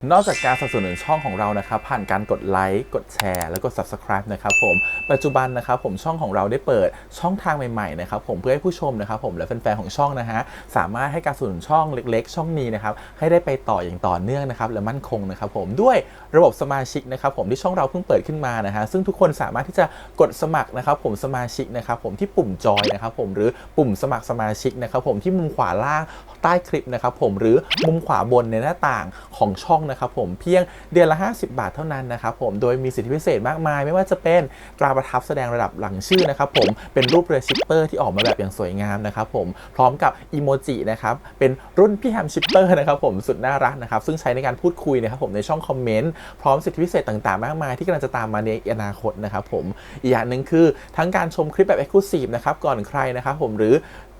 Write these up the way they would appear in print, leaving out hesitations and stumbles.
นอกจากการสนับสนุนช่องของเรานะครับผ่านการกดไลค์กดแชร์แล้วก็ Subscribe นะครับผมปัจจุบันนะครับผมช่องของเราได้เปิดช่องทางใหม่ๆนะครับผมเพื่อให้ผู้ชมนะครับผมและแฟนๆของช่องนะฮะสามารถให้การสนับสนุนช่องเล็กๆช่องนี้นะครับให้ได้ไปต่ออย่างต่อเนื่องนะครับและมั่นคงนะครับผมด้วยระบบสมาชิกนะครับผมที่ช่องเราเพิ่งเปิดขึ้นมานะฮะซึ่งทุกคนสามารถที่จะกดสมัครนะครับผมสมาชิกนะครับผมที่ปุ่มจอยนะครับผมหรือปุ่มสมัครสมาชิกนะครับผมที่มุมขวาล่างใต้คลิปนะครับผมหรือมุมขวาบนในหน้าต่างของช่องนะครับผมเพียงเดือนละ50 บาทเท่านั้นนะครับผมโดยมีสิทธิพิเศษมากมายไม่ว่าจะเป็นตราประทับแสดงระดับหลังชื่อนะครับผมเป็นรูปเรือชิปเปอร์ที่ออกมาแบบอย่างสวยงามนะครับผมพร้อมกับอีโมจินะครับเป็นรุ่นพี่แฮมชิปเปอร์นะครับผมสุดน่ารักนะครับซึ่งใช้ในการพูดคุยนะครับผมในช่องคอมเมนต์พร้อมสิทธิพิเศษต่างๆมากมายที่กำลังจะตามมาในอนาคตนะครับผมอีกอย่างหนึ่งคือทั้งการชมคลิปแบบ Exclusive นะครับก่อนใครนะครับผมหรือ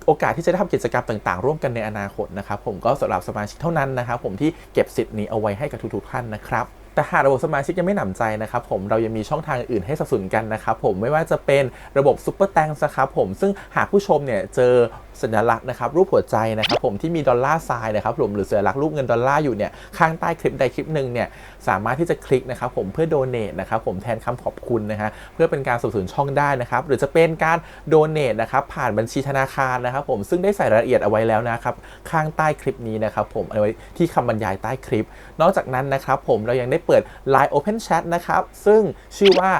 โอกาสที่จะได้ทำกิจกรรมต่างๆร่วมกันในอนาคตนะครับผมก็สำหรับสมาชิกเท่านั้นนะครับผมที่เก็บสิทธิ์นี้เอาไว้ให้กับทุกๆท่านนะครับแต่หากระบบสมาชิกยังไม่หนำใจนะครับผมเรายังมีช่องทางอื่นให้สนับสนุนกันนะครับผมไม่ว่าจะเป็นระบบซุปเปอร์แตงนะครับผมซึ่งหากผู้ชมเนี่ยเจอสัญลักษณ์นะครับรูปหัวใจนะครับผมที่มีดอลลาร์ไซน์นะครับผมหรือสัญลักษณ์รูปเงินดอลลาร์อยู่เนี่ยข้างใต้คลิปใดคลิปหนึ่งเนี่ยสามารถที่จะคลิกนะครับผมเพื่อโดเนทนะครับผมแทนคำขอบคุณนะฮะเพื่อเป็นการสนับสนุนช่องได้นะครับหรือจะเป็นการโดเนทนะครับผ่านบัญชีธนาคารนะครับผมซึ่งได้ใส่รายละเอียดเอาไว้แล้วนะครับข้างใต้คลิปนี้นะครับผมเอาไว้ที่คำบรรยายใต้คลิปนอกจากนั้นนะครับผมเรายังได้เปิด Line Open Chat นะครับซึ่งชื่อว่า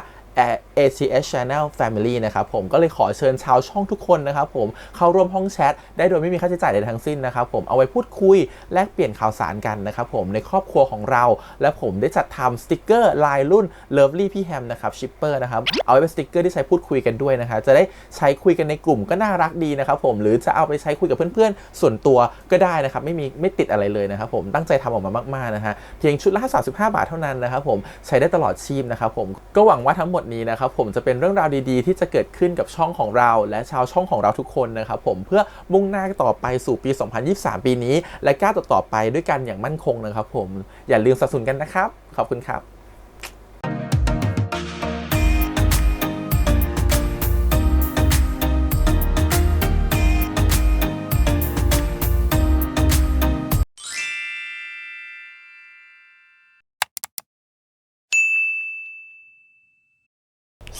ATS Channel Family นะครับผมก็เลยขอเชิญชาวช่องทุกคนนะครับผมเข้าร่วมห้องแชทได้โดยไม่มีค่าใช้จ่ายใดทั้งสิ้นนะครับผมเอาไว้พูดคุยแลกเปลี่ยนข่าวสารกันนะครับผมในครอบครัวของเราและผมได้จัดทำสติกเกอร์ลายรุ่น Lovely พี่แฮมนะครับชิปเปอร์นะครับเอาไว้เป็นสติกเกอร์ที่ใช้พูดคุยกันด้วยนะครับจะได้ใช้คุยกันในกลุ่มก็น่ารักดีนะครับผมหรือจะเอาไปใช้คุยกับเพื่อนๆส่วนตัวก็ได้นะครับไม่ติดอะไรเลยนะครับผมตั้งใจทำออกมามากๆนะฮะเพียงชุดละ35 บาทเท่านั้นนะครับผมใช้ได้ตลอดชีพนะครับผมก็หวังว่าทั้งหมดนี้นะครับผมจะเป็นเรื่องราวดีๆที่จะเกิดขึ้นกับช่องของเราและชาวช่องของเราทุกคนนะครับผมเพื่อมุ่งหน้าต่อไปสู่ปี 2023 ปีนี้และก้าวต่อไปด้วยกันอย่างมั่นคงนะครับผมอย่าลืมสนับสนุนกันนะครับขอบคุณครับ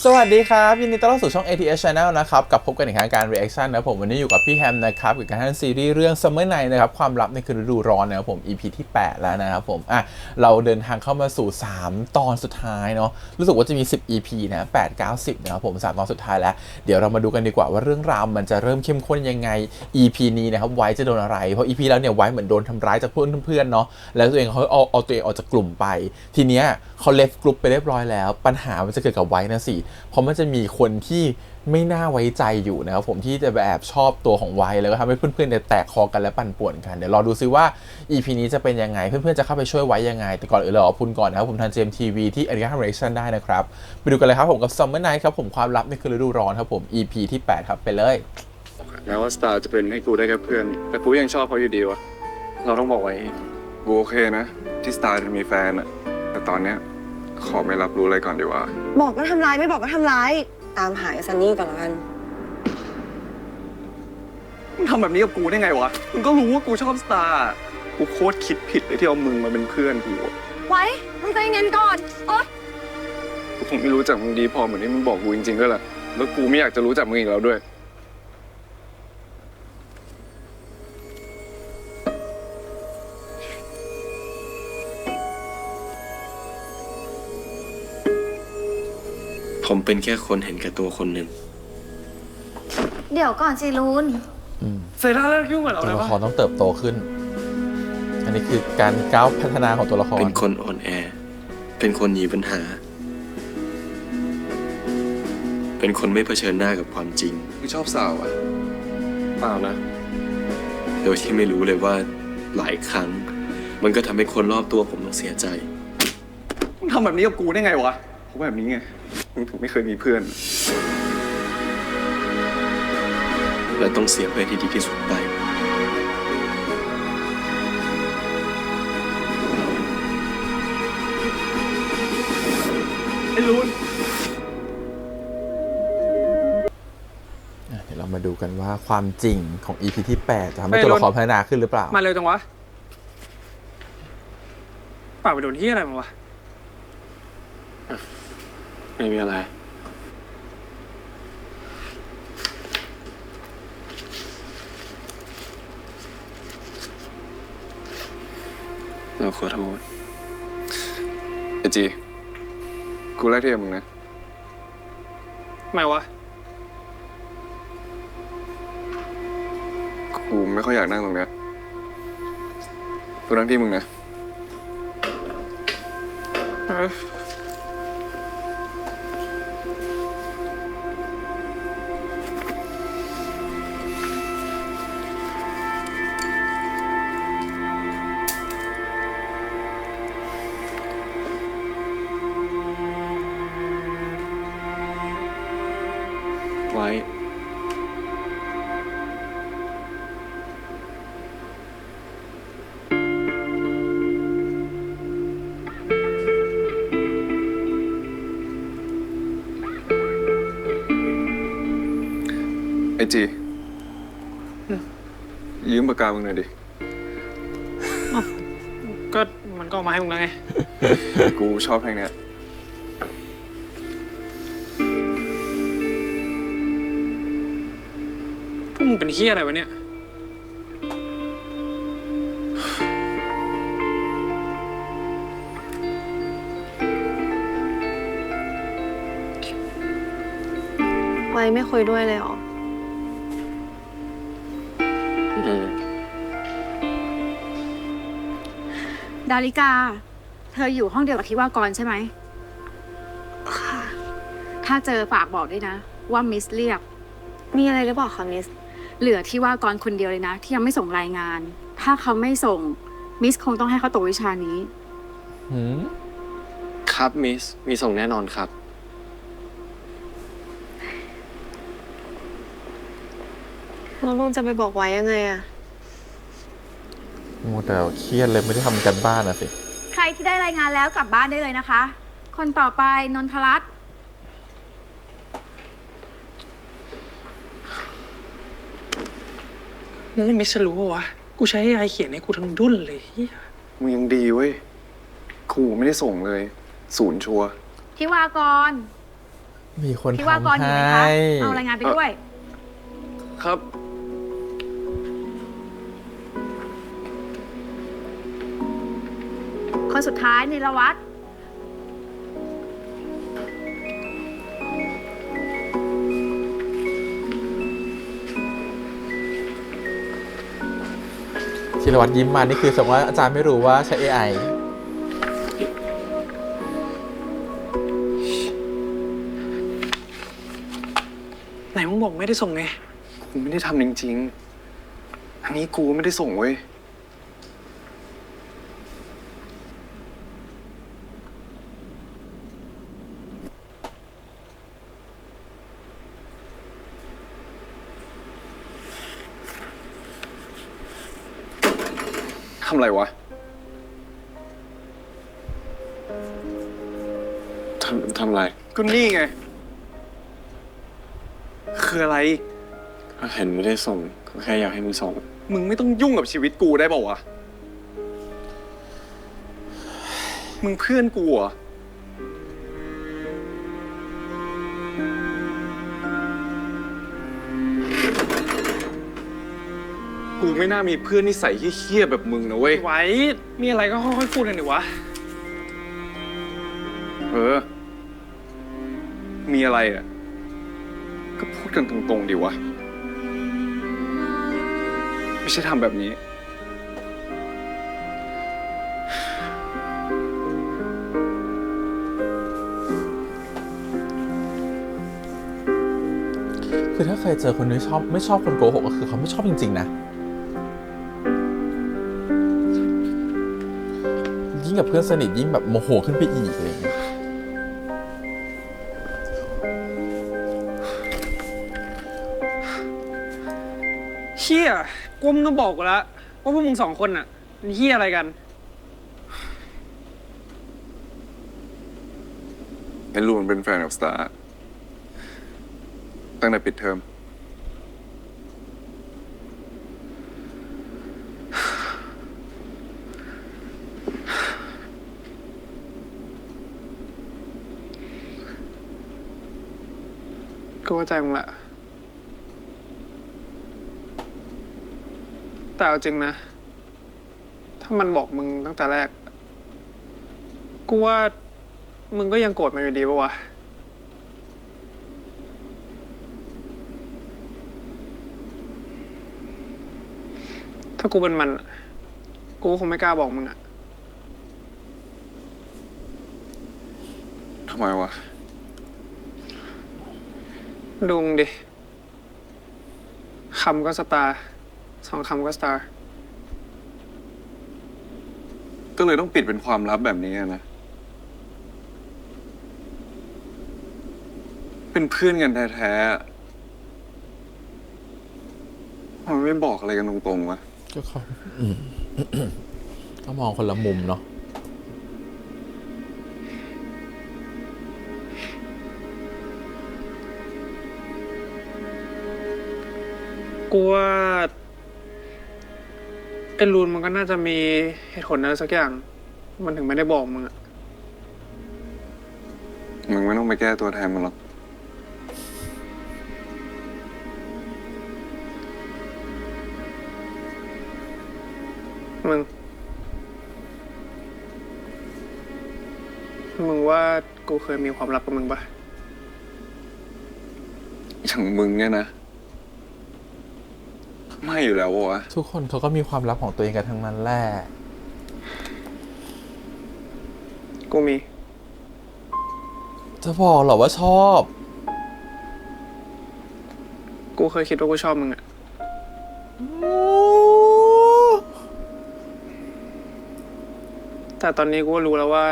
สวัสดีครับยินดีต้อนรับสู่ช่อง ATS Channel นะครับกับพบกันอีกครั้งการ reaction นะผมวันนี้อยู่กับพี่แฮมนะครับกับการซีรีส์เรื่อง Summer Night นะครับความลับในคืนฤดูร้อนนะครับผม EP ที่ 8 แล้วนะครับผมเราเดินทางเข้ามาสู่ 3 ตอนสุดท้ายเนาะรู้สึกว่าจะมี 10 EP นะ8 9 10นะครับผม3 ตอนสุดท้ายแล้วเดี๋ยวเรามาดูกันดีกว่าว่าเรื่องราวมันจะเริ่มเข้มข้นยังไง EP นี้นะครับไว้จะโดนอะไรเพราะ EP แล้วเนี่ยไว้เหมือนโดนทำร้ายจากเพื่อนๆเนาะแล้วตัวเองเขาเอาตัวเองออกจากกลุ่มไปทีเนี้ยเขาเลฟกลุ่มไปเรียบร้อยแล้วปัญหามันจะเกิดกับไว้นะสิเพราะมันจะมีคนที่ไม่น่าไว้ใจอยู่นะครับผมที่จะแอบชอบตัวของไว้แล้วก็ทำให้เพื่อนๆเนี่ยแตกคอกันและปั่นป่วนกันเดี๋ยวรอดูซิว่า EP นี้จะเป็นยังไงเพื่อนๆจะเข้าไปช่วยไว้ยังไงแต่ก่อนอื่นเราขอบคุณก่อนนะครับผมทาง GMTV ที่ Ariana Reaction ได้นะครับไปดูกันเลยครับผมกับ Summer Night ครับผมความลับในคืนฤดูร้อนครับผม EP ที่ 8 ครับไปเลยแม้ว่าสตาร์จะเป็นให้กูได้แค่เพื่อนแต่กูยังชอบเขาอยู่ดีวะเราต้องบอกไว้กูโอเคนะที่สตาร์จะมีแฟนอะแต่ตอนเนี้ยขอไม่รับรู้อะไรก่อนดีกว่าบอกก็ทำร้ายไม่บอกก็ทำร้ายตามหาซันนี่ก่อนละกันมึงทำแบบนี้กับกูได้ไงวะมึงก็รู้ว่ากูชอบสตาร์กูโคตรคิดผิดเลยที่เอามึงมาเป็นเพื่อนกูไว้มึงใจเย็นก่อนกูคงไม่รู้จักมึงดีพอเหมือนที่มึงบอกกูจริงๆด้วยแหละแล้วกูไม่อยากจะรู้จักมึงอีกแล้วด้วยผมเป็นแค่คนเห็นแก่ตัวคนหนึ่งเดี๋ยวก่อนสิลูนเซราเลิกยุ่งกับเราตัวแล้วละครต้องเติบโตขึ้นอันนี้คือการก้าวพัฒนาของตัวละครเป็นคนอ่อนแอเป็นคนหนีปัญหาเป็นคนไม่เผชิญหน้ากับความจริงมึงชอบสาวอ่ะเปล่านะโดยที่ไม่รู้เลยว่าหลายครั้งมันก็ทำให้คนรอบตัวผมต้องเสียใจมึงทำแบบนี้กับกูได้ไงวะเพราะแบบนี้ไงมึงถึงไม่เคยมีเพื่อนและต้องเสียเพื่อนที่ดีที่สุดไปไอ้ลูนเดี๋ยวเรามาดูกันว่าความจริงของ EP ที่ 8 จะทำให้ตัวละครพัฒนาขึ้นหรือเปล่ามาเร็วจังวะ ปากไปโดนที่อะไรมาวะ ไม่มีอะไร เราขอโทษ ไอจี กูไล่เทียมมึงนะ ไม่วะ กูไม่ค่อยอยากนั่งตรงเนี้ยกูนั่งที่มึงนะ ไว้ ไอจี ยืมปากกามึงหน่อยดิ ก็มันก็เอามาให้มึงแล้วไง กูชอบเพลงเนี้ย พวกมึงเป็นเฮียอะไรวะเนี่ย ไว้ไม่คุยด้วยเลยเหรอ ดาริกา เธออยู่ห้องเดียวกับทิวากรใช่ไหม ค่ะ ถ้าเจอฝากบอกด้วยนะ ว่ามิสเรียก มีอะไรหรือเปล่าคะมิส เหลือทิวากรคนเดียวเลยนะ ที่ยังไม่ส่งรายงาน ถ้าเขาไม่ส่ง มิสคงต้องให้เขาตกวิชานี้ หืม ครับมิส มีส่งแน่นอนครับ แล้วลุงจะไปบอกไว้ยังไงอะ โอ้แต่เครียดเลยไม่ได้ทำกันบ้านนะสิ ใครที่ได้รายงานแล้วกลับบ้านได้เลยนะคะ คนต่อไปนนทรัตน์ มึงไม่มิสรู้ปะวะ กูใช้ AI เขียนให้กูทั้งดุ้นเลยเหี้ย มึงยังดีเว้ย กูไม่ได้ส่งเลย ศูนย์ชัวร์ ทิวากร มีคน ทิวากร ทำ อยู่ ให้ ไหมคะ เอารายงานไปด้วย ครับ คนสุดท้ายนิรวัตร ชิรวัตรยิ้มมานี่คือแสดงว่าอาจารย์ไม่รู้ว่าใช้ AI ไหนมึงบอกไม่ได้ส่งไง กูไม่ได้ทำจริงๆ อันนี้กูไม่ได้ส่งเว้ย ทำอะไรวะ ทำอะไร ก็นี่ไง คืออะไร เห็นไม่ได้ส่ง ก็แค่อยากให้มึงส่ง มึงไม่ต้องยุ่งกับชีวิตกูได้เปล่าวะ มึงเพื่อนกูเหรอ กูไม่น่ามีเพื่อนนิสัยเหี้ยๆแบบมึงนะเว้ย ไว้ มีอะไรก็ค่อยๆพูดกันดิวะ เออ มีอะไรอ่ะ ก็พูดกันตรงๆดิวะ ไม่ใช่ทำแบบนี้ คือถ้าเคยเจอคนที่ไม่ชอบคนโกหกก็คือเขาไม่ชอบจริงๆนะ ยิ่งกับเพื่อนสนิทยิ่งแบบโมโหขึ้นไปอีกอะไรอย่างเงี้ย เฮียกูมึงก็บอกกูแล้วว่าพวกมึงสองคนน่ะเป็นเฮียอะไรกัน ไอ้ลูกมันเป็นแฟนกับสตาร์ตั้งแต่ปิดเทอม กูเข้าใจมึงละแต่เอาจริงนะ ถ้ามันบอกมึงตั้งแต่แรก กูว่ามึงก็ยังโกรธมันอยู่ดีปะวะ ถ้ากูเป็นมันอะกูก็คงไม่กล้าบอกมึงอะ ทำไมวะ ดูมึงดิ คำก็สตาร์ 2 คำก็สตาร์ ก็เลยต้องปิดเป็นความลับแบบนี้อะนะ เป็นเพื่อนกันแท้ๆมันไม่บอกอะไรกันตรงๆวะ ก็เขาก็มองคนละมุมเนาะ กูว่าไอ้รูนมันก็น่าจะมีเหตุผลอะไรสักอย่าง มันถึงไม่ได้บอกมึงอะ มึงไม่ต้องไปแก้ตัวแทนมันหรอก มึงว่ากูเคยมีความลับกับมึงปะ อย่างมึงเนี่ยนะ ไม่อยู่แล้ววะ ทุกคนเขาก็มีความลับของตัวเองกันทั้งนั้นแหละ กูมี จะบอกเหรอว่าชอบ กูเคยคิดว่ากูชอบมึงอะแต่ตอนนี้กูก็รู้แล้วว่า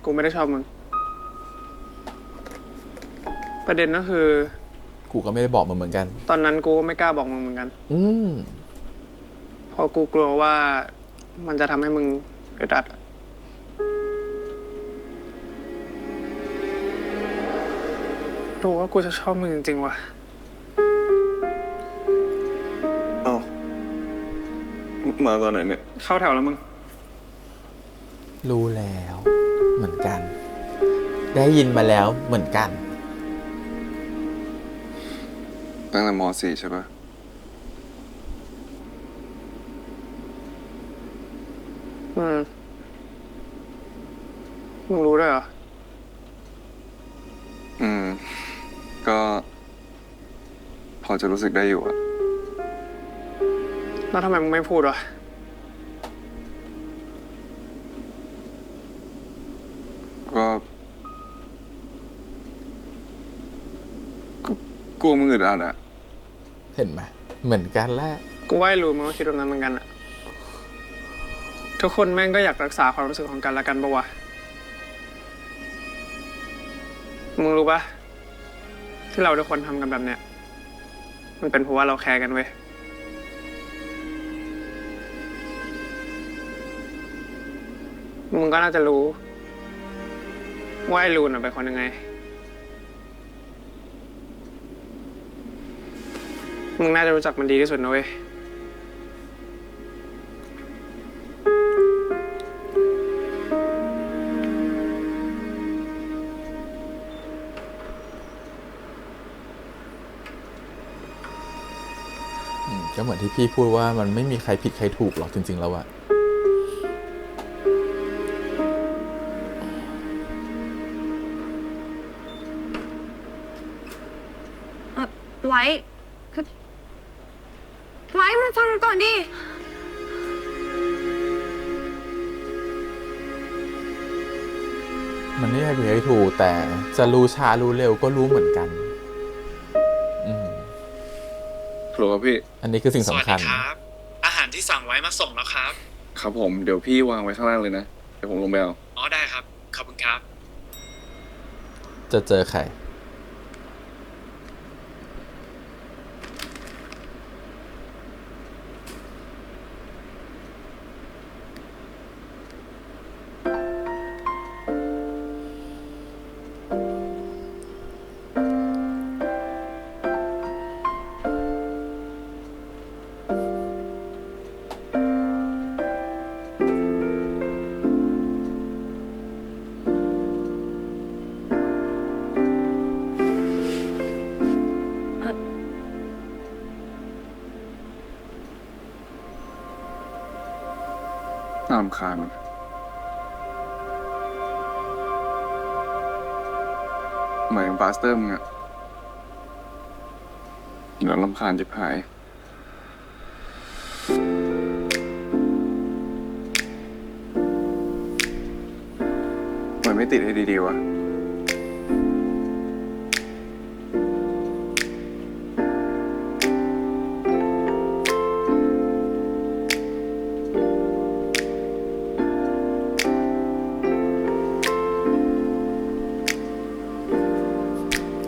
กูไม่ได้ชอบมึง ประเด็นก็คือ กูก็ไม่ได้บอกมึงเหมือนกัน ตอนนั้นกูก็ไม่กล้าบอกมึงเหมือนกัน อืม เพราะกูกลัวว่ามันจะทำให้มึงอึดอัดอะรู้ว่ากูจะชอบมึงจริงๆว่ะ เอ้า มาตอนไหนเนี่ย เข้าแถวแล้วมึง รู้แล้วเหมือนกัน ได้ยินมาแล้วเหมือนกัน ตั้งแต่ม .4 ใช่ปะ มึงรู้ด้วยเหรอ อืม ก็ พอจะรู้สึกได้อยู่อะ แล้วทำไมมึงไม่พูดวะ ก็กลัวมึงอึดอัดอะ เห็นไหมเหมือนกันแหละ กูว่าไอ้รู้มึงก็คิดแบบนั้นเหมือนกันอะทุกคนแม่งก็อยากรักษาความรู้สึกของกันและกันปะวะ มึงรู้ปะที่เราทุกคนทำกันแบบเนี้ย มันเป็นเพราะว่าเราแคร์กันเว้ย มึงก็น่าจะรู้ว่าไอ้รูนเป็นคนยังไง มึงน่าจะรู้จักมันดีที่สุดนะเว้ย ก็เหมือนที่พี่พูดว่ามันไม่มีใครผิดใครถูกหรอกจริงๆแล้วอะ ไว้คือไว้มันฟังกันก่อนดิ มันไม่มีใครผิดใครถูกแต่จะรู้ช้ารู้เร็วก็รู้เหมือนกัน อืม ฮัลโหลครับพี่ อันนี้คือสิ่งสำคัญ สวัสดีครับ อาหารที่สั่งไว้มาส่งแล้วครับ ครับผม เดี๋ยวพี่วางไว้ข้างล่างเลยนะ เดี๋ยวผมลงไปเอา อ๋อได้ครับ ขอบคุณครับ จะเจอใคร ารำคาญเหมือนปาสเตอร์มึงอะเดี๋ยวรำคาญจะหายเหมือนไม่ติดให้ดีๆวะ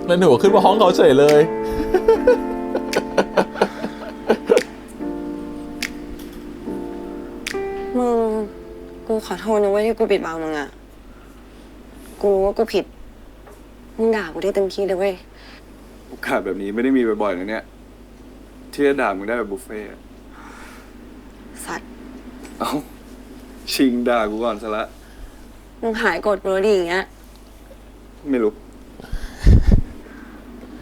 แล้วหนูขึ้นมาห้องเขาเฉยเลย มึง กูขอโทษนะเว้ยที่กูปิดบังมึงอะกูรู้ว่ากูผิด มึงด่ากูได้เต็มที่เลยเว้ย โอกาสแบบนี้ไม่ได้มีบ่อยๆนะเนี่ย ที่จะด่ามึงได้แบบบุฟเฟ่ต์อะ สัตว์ เอ้า ชิงด่ากูก่อนซะละ มึงหายโกรธกูแล้วดิอย่างเงี้ย ไม่รู้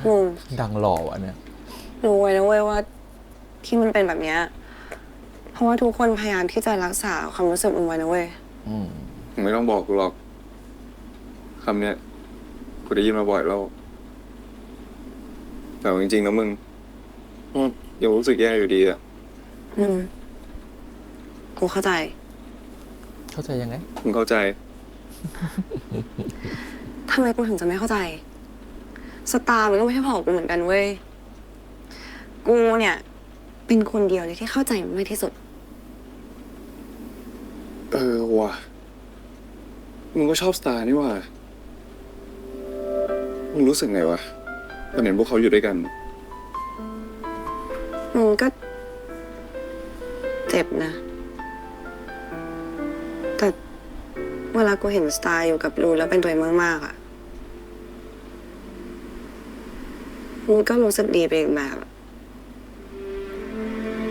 มึง ดังหล่อวะเนี่ย รู้ไว้นะเว้ยว่าที่มันเป็นแบบเนี้ยเพราะว่าทุกคนพยายามที่จะรักษาความรู้สึกมึงไว้นะเว้ย อืม มึงไม่ต้องบอกกูหรอก คำเนี้ยกูได้ยินมาบ่อยแล้ว แต่จริงๆนะมึงยังรู้สึกแย่อยู่ดีอะ อืม กูเข้าใจ เข้าใจยังไง มึงเข้าใจ ทำไมกูถึงจะไม่เข้าใจ สตาร์มันก็ไม่ใช่พ่อของกูเหมือนกันเว้ย กูเนี่ย เป็นคนเดียวเลยที่เข้าใจมันมากที่สุด เออว่ะ มึงก็ชอบสตาร์นี่ว่ะ มึงรู้สึกไงวะตอนเห็นพวกเขาอยู่ด้วยกัน มันก็เจ็บนะ แต่เวลากูเห็นสตาร์อยู่กับลูแล้วเป็นตัวเองมากๆอ่ะ มันก็รู้สึกดีไปอีกแบบอะ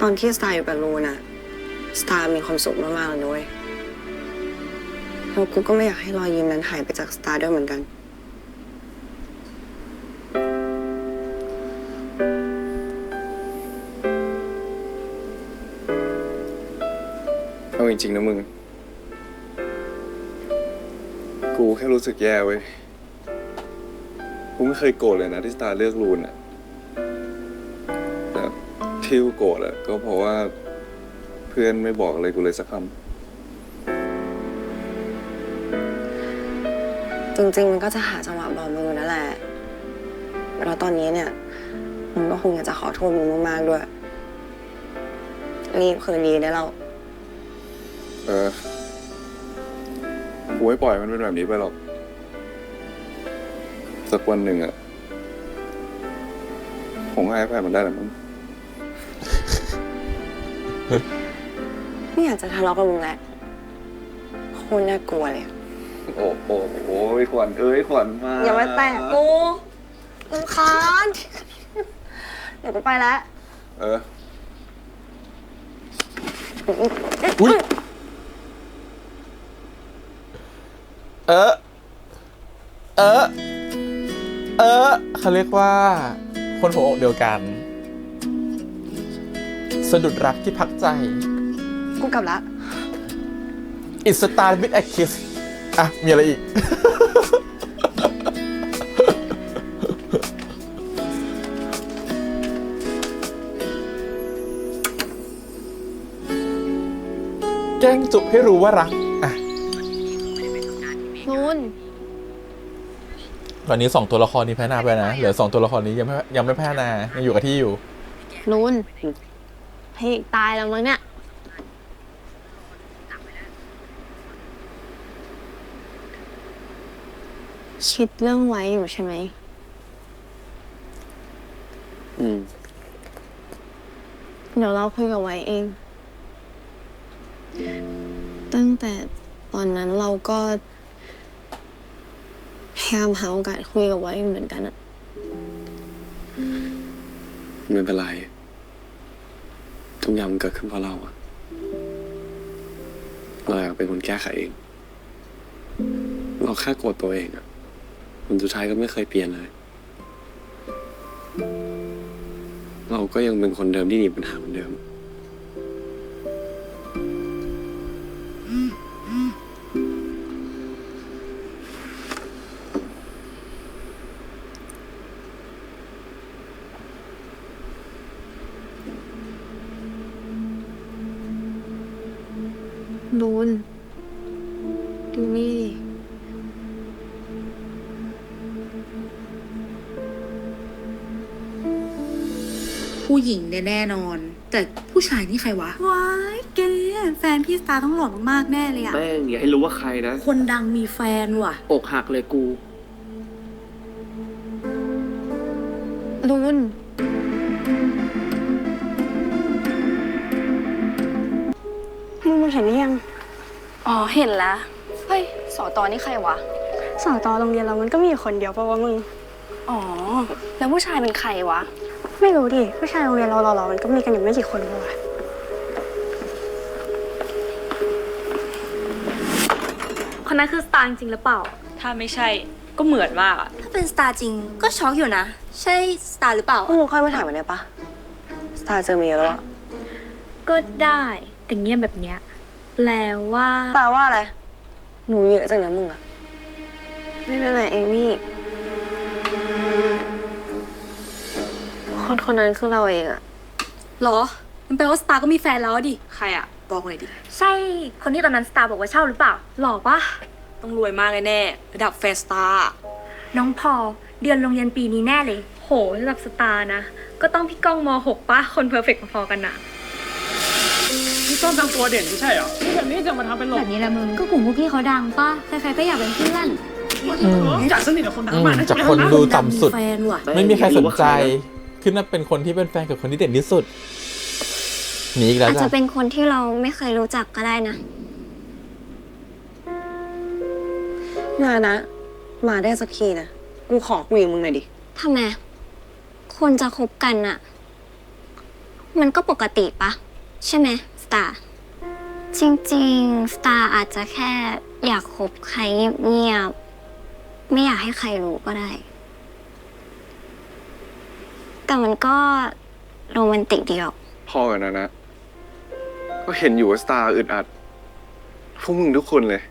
ตอนที่สตาร์อยู่กับลูน่ะ สตาร์มีความสุขมากๆเลยด้วยแล้วกูก็ไม่อยากให้รอยยิ้มนั้นหายไปจากสตาร์ด้วยเหมือนกัน เอาจริงๆนะมึง กูแค่รู้สึกแย่เว้ย กูไม่เคยโกรธเลยนะที่สตาร์เลือกรูนอะแต่ที่กูโกรธอะก็เพราะว่าเพื่อนไม่บอกอะไรกูเลยสักคำ จริงๆมันก็จะหาจังหวะบอกมึงอยู่นั่นแหละแล้วตอนนี้เนี่ยมึงก็คงอยากจะขอโทษมึงมากๆด้วย รีบคืนดีได้แล้ว เออ กูไม่ปล่อยมันเป็นแบบนี้ไปหรอก สักวันหนึ่งอะคงให้อภัยมันได้แหละมึง ไม่อยากจะทะเลาะกับมึงแหละโคตรน่ากลัวเลยอะ โอ้โหขวัญเอ้ยขวัญมา อย่ามาแตะกูรำคาญ เดี๋ยวกูไปแล้ว เออ อุ้ยเขาเรียกว่า คนหัวอกเดียวกัน สะดุดรักที่พักใจ กูกลับละ It started with a kiss อ่ะ มีอะไรอีก แกล้งจุบให้รู้ว่ารัก อ่ะ นูน ตอนนี้2ตัวละครนี้พัฒนาไปนะ เหลือ2ตัวละครนี้ยังไม่พัฒนา ยังอยู่กับที่อยู่ นูนพระเอกตายแล้วมั้งเนี่ย คิดเรื่องไว้อยู่ใช่ไหม อืม เดี๋ยวเราคุยกับไว้เอง ตั้งแต่ตอนนั้นเราก็พยายามหาโอกาสคุยกับไว้เหมือนกันอะ ไม่เป็นไรทุกอย่างมันเกิดขึ้นเพราะเราอะเราอยากเป็นคนแก้ไขเอง เราแค่โกรธตัวเองอะผลสุดท้ายก็ไม่เคยเปลี่ยนเลย เราก็ยังเป็นคนเดิมที่หนีปัญหาเหมือนเดิม ผู้หญิงแน่นอน แต่ผู้ชายนี่ใครวะ ว้ายแกแฟนพี่สตาร์ต้องหล่อมากๆแน่เลยอะ แม่งอย่าให้รู้ว่าใครนะ คนดังมีแฟนว่ะ อกหักเลยกู ลุนลุงมาเห็นหรือยัง อ๋อเห็นแล้ว เฮ้ยสอตอนี่ใครวะ สอตอโรงเรียนเรามันก็มีอยู่คนเดียวป่าวะมึง อ๋อ แล้วผู้ชายเป็นใครวะ ไม่รู้ดิ ผู้ชายโรงเรียนเราหล่อๆมันก็มีกันอยู่ไม่กี่คนป่าวะ คนนั้นคือสตาร์จริงหรือเปล่า ถ้าไม่ใช่ก็เหมือนมากอะ ถ้าเป็นสตาร์จริงก็ช็อกอยู่นะ ใช่สตาร์หรือเปล่า พวกมึงค่อยมาถ่ายวันนี้ปะสตาร์เจอเมียแล้วอะ ก็ได้แต่เงียบแบบเนี้ยแปลว่า แปลว่าอะไร หนูเยอะจังนะมึงอะไม่เป็นไรเอมี่คนนั้นคือเราเองอะ หรอ มันแปลว่าสตาร์ก็มีแฟนแล้วอะดิ ใครอะบอกหน่อยดิ ใช่คนที่ตอนนั้นสตาร์บอกว่าเช่าหรือเปล่า หล่อปะ ต้องรวยมากแน่ๆระดับแฟนสตาร์ น้องพอเดือนโรงเรียนปีนี้แน่เลย โหระดับสตาร์นะ ก็ต้องพี่ก้องม .6 ปะคนเพอร์เฟกต์พอๆกันนะ พี่ต้นทำตัวเด่นไม่ใช่เหรอแบบนี้จะมาทำเป็นหล แบบ บนี้แหละมึง ก็กลุ่มพวกพี่เขาดังป่ะ ใครๆก็อยากเป็นเพื่อน อยากสนิทกับคนดังมากนะ จากคนดูต่ำสุด แฟนว่ะ ไม่มีใครสนใจ ขึ้นมาเป็นคนที่เป็นแฟนกับคนที่เด่นที่สุดหนีอีกแล้ว อาจ จ้ะ จะเป็นคนที่เราไม่เคยรู้จักก็ได้นะนะ มาได้สักทีนะ กูขอคุยกับมึงหน่อยดิทำไม คนจะคบกันอะมันก็ปกติปะ ใช่ไหมสตาร์ จริงๆ สตาร์อาจจะแค่อยากคบใครเงียบๆ ไม่อยากให้ใครรู้ก็ได้ แต่มันก็โรแมนติกดีออก พ่อกันนะ ก็เห็นอยู่ว่าสตาร์อึดอัด พวกมึงทุกคนเลย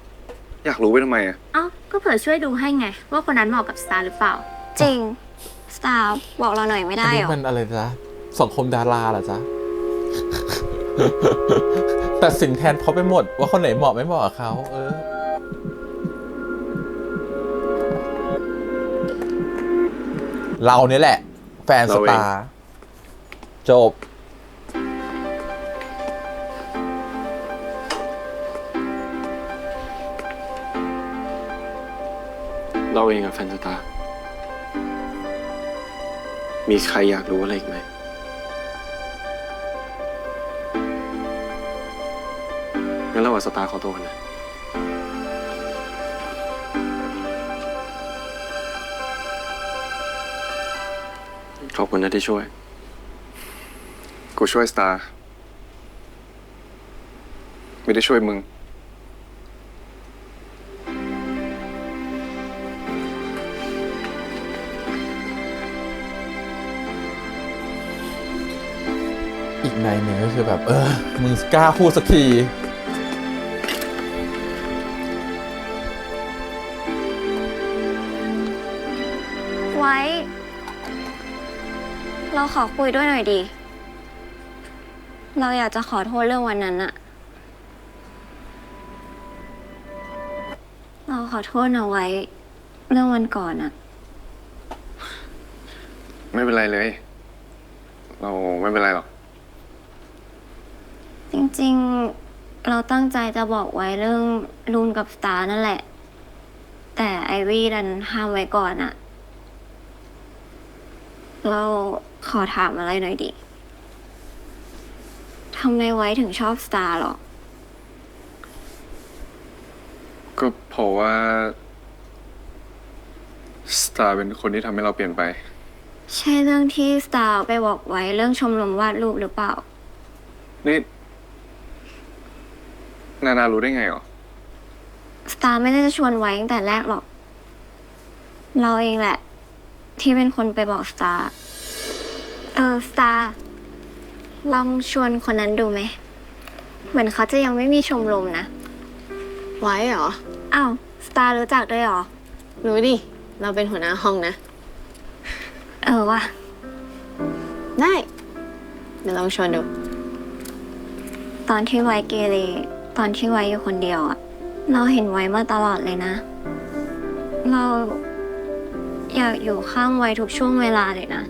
อยากรู้ไปทำไมอะ เอ้า ก็เผื่อช่วยดูให้ไง ว่าคนนั้นเหมาะกับสตาร์หรือเปล่า จริง สตาร์บอกเราหน่อยไม่ อัน ได้ นี้ หรอ มันอะไรจ๊ะสังคมดาราเหรอจ๊ะ ตัดสินแทนเขาไปหมดว่าคนไหนเหมาะไม่เหมาะกับเขาเราเนี่ยแหละ แฟนสตาร์จบ เราเองกับแฟนสตาร์มีใครอยากรู้อะไรอีกไหม งั้นเรากับสตาร์ขอตัวกันนะ ขอบคุณนะที่ช่วย กูช่วยสตาร์ ไม่ได้ช่วยมึง อีกในหนึ่งก็คือแบบมึงกล้าพูดสักที ไว้ เราขอคุยด้วยหน่อยดิ เราอยากจะขอโทษเรื่องวันนั้นอะเราขอโทษนะไว้ เรื่องวันก่อนอะ ไม่เป็นไรเลย เราไม่เป็นไรหรอก จริงๆ เราตั้งใจจะบอกไว้เรื่องลูนกับสตาร์นั่นแหละ แต่ไอวี่ดันห้ามไว้ก่อนอะเราขอถามอะไรหน่อยดิ ทำไมไว้ถึงชอบสตาร์หรอ ก็เพราะว่าสตาร์เป็นคนที่ทำให้เราเปลี่ยนไป ใช่เรื่องที่สตาร์ไปบอกไว้เรื่องชมรมวาดรูปหรือเปล่า นี่นารู้ได้ไงหรอ สตาร์ไม่ได้จะชวนไว้ตั้งแต่แรกหรอก เราเองแหละ ที่เป็นคนไปบอกสตาร์ สตาร์ ลองชวนคนนั้นดูไหม เหมือนเขาจะยังไม่มีชมรมนะ ไว้เหรอ อ้าว สตาร์รู้จักด้วยเหรอ รู้ดิ เราเป็นหัวหน้าห้องนะ ว่ะ ได้ เดี๋ยวลองชวนดู ตอนที่ไว้เกเร ตอนที่ไว้อยู่คนเดียวอะเราเห็นไว้มาตลอดเลยนะ เราอยากอยู่ข้างไว้ทุกช่วงเวลาเลยนะ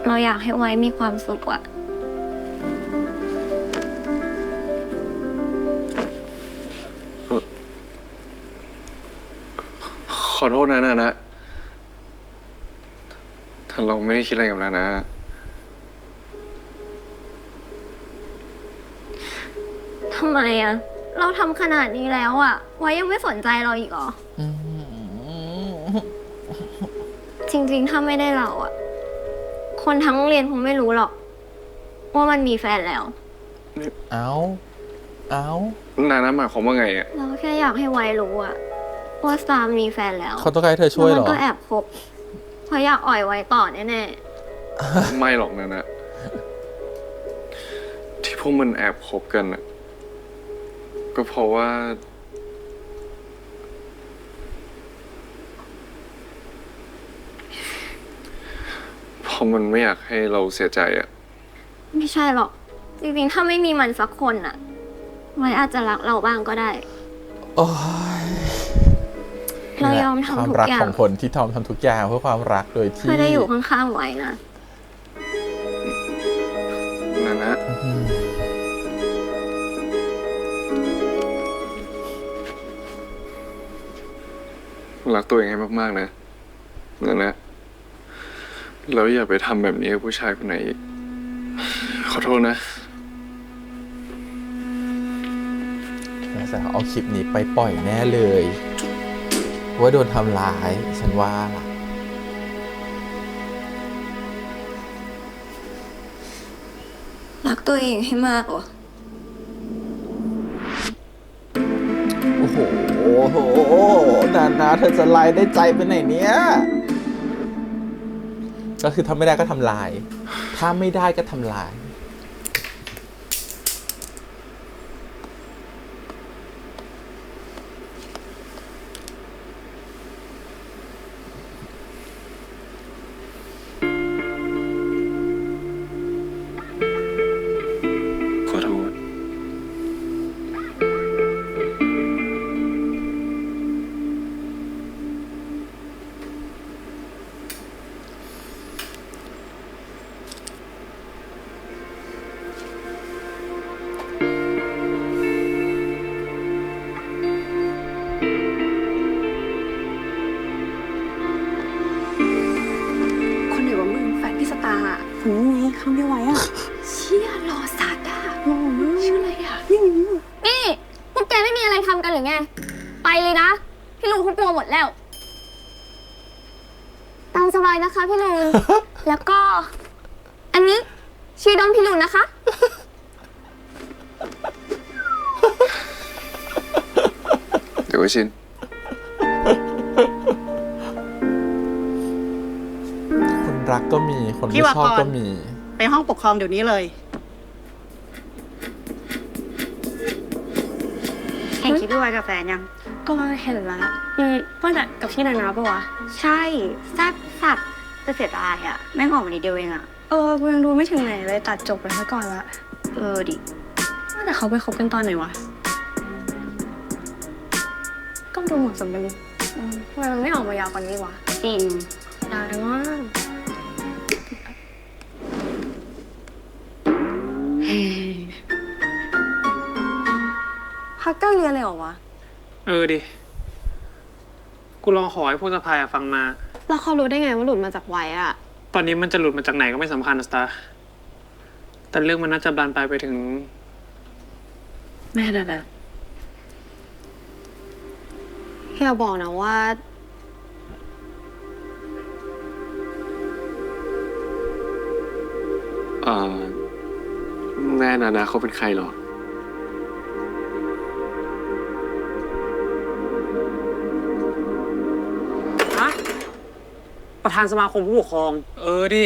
เราอยากให้ไว้มีความสุขอะ ขอโทษนะนะถ้าเราไม่ได้คิดอะไรกับนะ ทำไมอะเราทำขนาดนี้แล้วอะไว้ยังไม่สนใจเราอีกเหรอ จริงๆ ถ้าไม่ได้เราอะคนทั้งโรงเรียนคงไม่รู้หรอก ว่ามันมีแฟนแล้ว เอานะหมายความว่าไงอ่ะ เราแค่อยากให้ไว้รู้อะว่าสตาร์มีแฟนแล้ว เขาต้องการให้เธอช่วย แล้ว เหร มัน อ ก็แอบคบเพราะอยากอ่อยไว้ต่อแน่ ไม่หรอกนะที่พวกมันแอบคบกันอ่ะก็เพราะว่าเพราะมันไม่อยากให้เราเสียใจอ่ะ ๆไม่ใช่หรอก จริงๆ ถ้าไม่มีมันสักคนอะไว้อาจจะรักเราบ้างก็ได้ โอ้ย เรายอมทำทุกอย่าง ความรักของคนที่ทำทุกอย่างเพื่อความรักโดยที่ เพื่อได้อยู่ข้างๆไว้นะ นะ รักตัวเองให้มากๆนะแล้วอย่าไปทำแบบนี้กับผู้ชายคนไหนอีกขอโทษนะ แต่เอาคลิปนี้ไปปล่อยแน่เลย ว่าโดนทำร้ายฉันว่าล่ะ รักตัวเองให้มากเหรอ โอ้โหนาเธอจะลายได้ใจไปไหนเนี้ยก็คือทำไม่ได้ก็ทำลาย ถ้าไม่ได้ก็ทำลาย ขอโทษ คนไหนวะมึงแฟนพี่สตาร์อะผมไงเขาไม่ไหวอะเชี่ยรอสาดาชื่ออะไรอะ นี่พวกแกไม่มีอะไรทำกันหรือไง ไปเลยนะ พี่ลุงเขากลัวหมดแล้ว ตามสบายนะคะพี่ลุง แล้วก็ อันนี้ชื่อดอมพี่ลุงนะคะ เดี๋ยวไว้ชิน คนรักก็มีคน พี่ ไม่ วา ชอบ กร ก็มี ไปห้องปกครองเดี๋ยวนี้เลย เห็นคลิปพี่ไว้กับแฟนยัง ก็เห็นละว่าแต่กับพี่นานาปะวะ ใช่แซ่บสัตว์จะเสียดายอะแม่งออกมานิดเดียวเองอะ กูยังดูไม่ถึงไหนเลยตัดจบไปซะก่อนละ ดิ ว่าแต่เขาไปคบกันตอนไหนวะ ก็ดูเหมาะสมกันดิทำไมมันไม่ออกมายาวกว่านี้วะ จริง ได้มากพักการเรียนเลยเหรอวะ ดิ กูลองขอให้พวกสภายฟังมา แล้วเขารู้ได้ไงว่าหลุดมาจากไว้อะ ตอนนี้มันจะหลุดมาจากไหนก็ไม่สำคัญนะสตาร์แต่เรื่องมันน่าจะบานปลายไปถึง แม่แต่อย่าบอกนะว่า แม่นาเขาเป็นใครหรอ ฮะ ประธานสมาคมผู้ปกครอง ดิ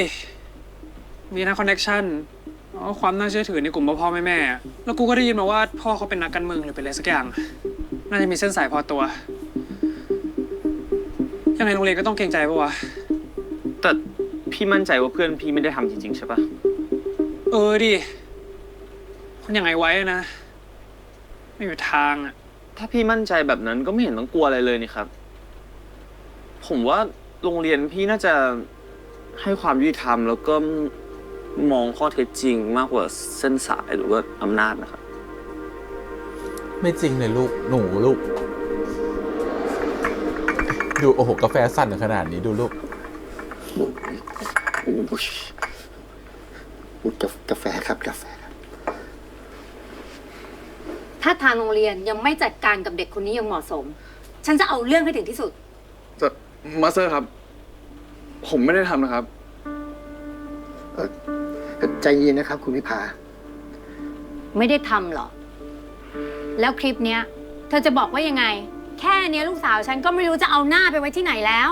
มีนะคอนเน็กชันความน่าเชื่อถือในกลุ่มพ่อแม่อะแล้วกูก็ได้ยินมาว่าพ่อเขาเป็นนักการเมืองหรือเป็นอะไรสักอย่าง น่าจะมีเส้นสายพอตัว ยังไงโรงเรียนก็ต้องเกรงใจปะวะ แต่พี่มั่นใจว่าเพื่อนพี่ไม่ได้ทำจริงๆใช่ปะ ดิ คนอย่างไงไว้นะ ไม่มีทางอะ ถ้าพี่มั่นใจแบบนั้นก็ไม่เห็นต้องกลัวอะไรเลยนี่ครับ ผมว่าโรงเรียนพี่น่าจะ ให้ความยุติธรรมแล้วก็มองข้อเท็จจริงมากกว่าเส้นสายหรือว่าอำนาจนะครับ ไม่จริงเลยลูกหนูลูก ดูโอ้โหกาแฟสั่นขนาดนี้ดูลูก กาแฟครับกาแฟ ถ้าทางโรงเรียนยังไม่จัดการกับเด็กคนนี้อย่างเหมาะสม ฉันจะเอาเรื่องให้ถึงที่สุด แต่มาสเตอร์ครับ ผมไม่ได้ทำนะครับ ใจเย็นนะครับคุณวิภา ไม่ได้ทำหรอ แล้วคลิปเนี้ย เธอจะบอกว่ายังไง แค่เนี้ยลูกสาวฉันก็ไม่รู้จะเอาหน้าไปไว้ที่ไหนแล้ว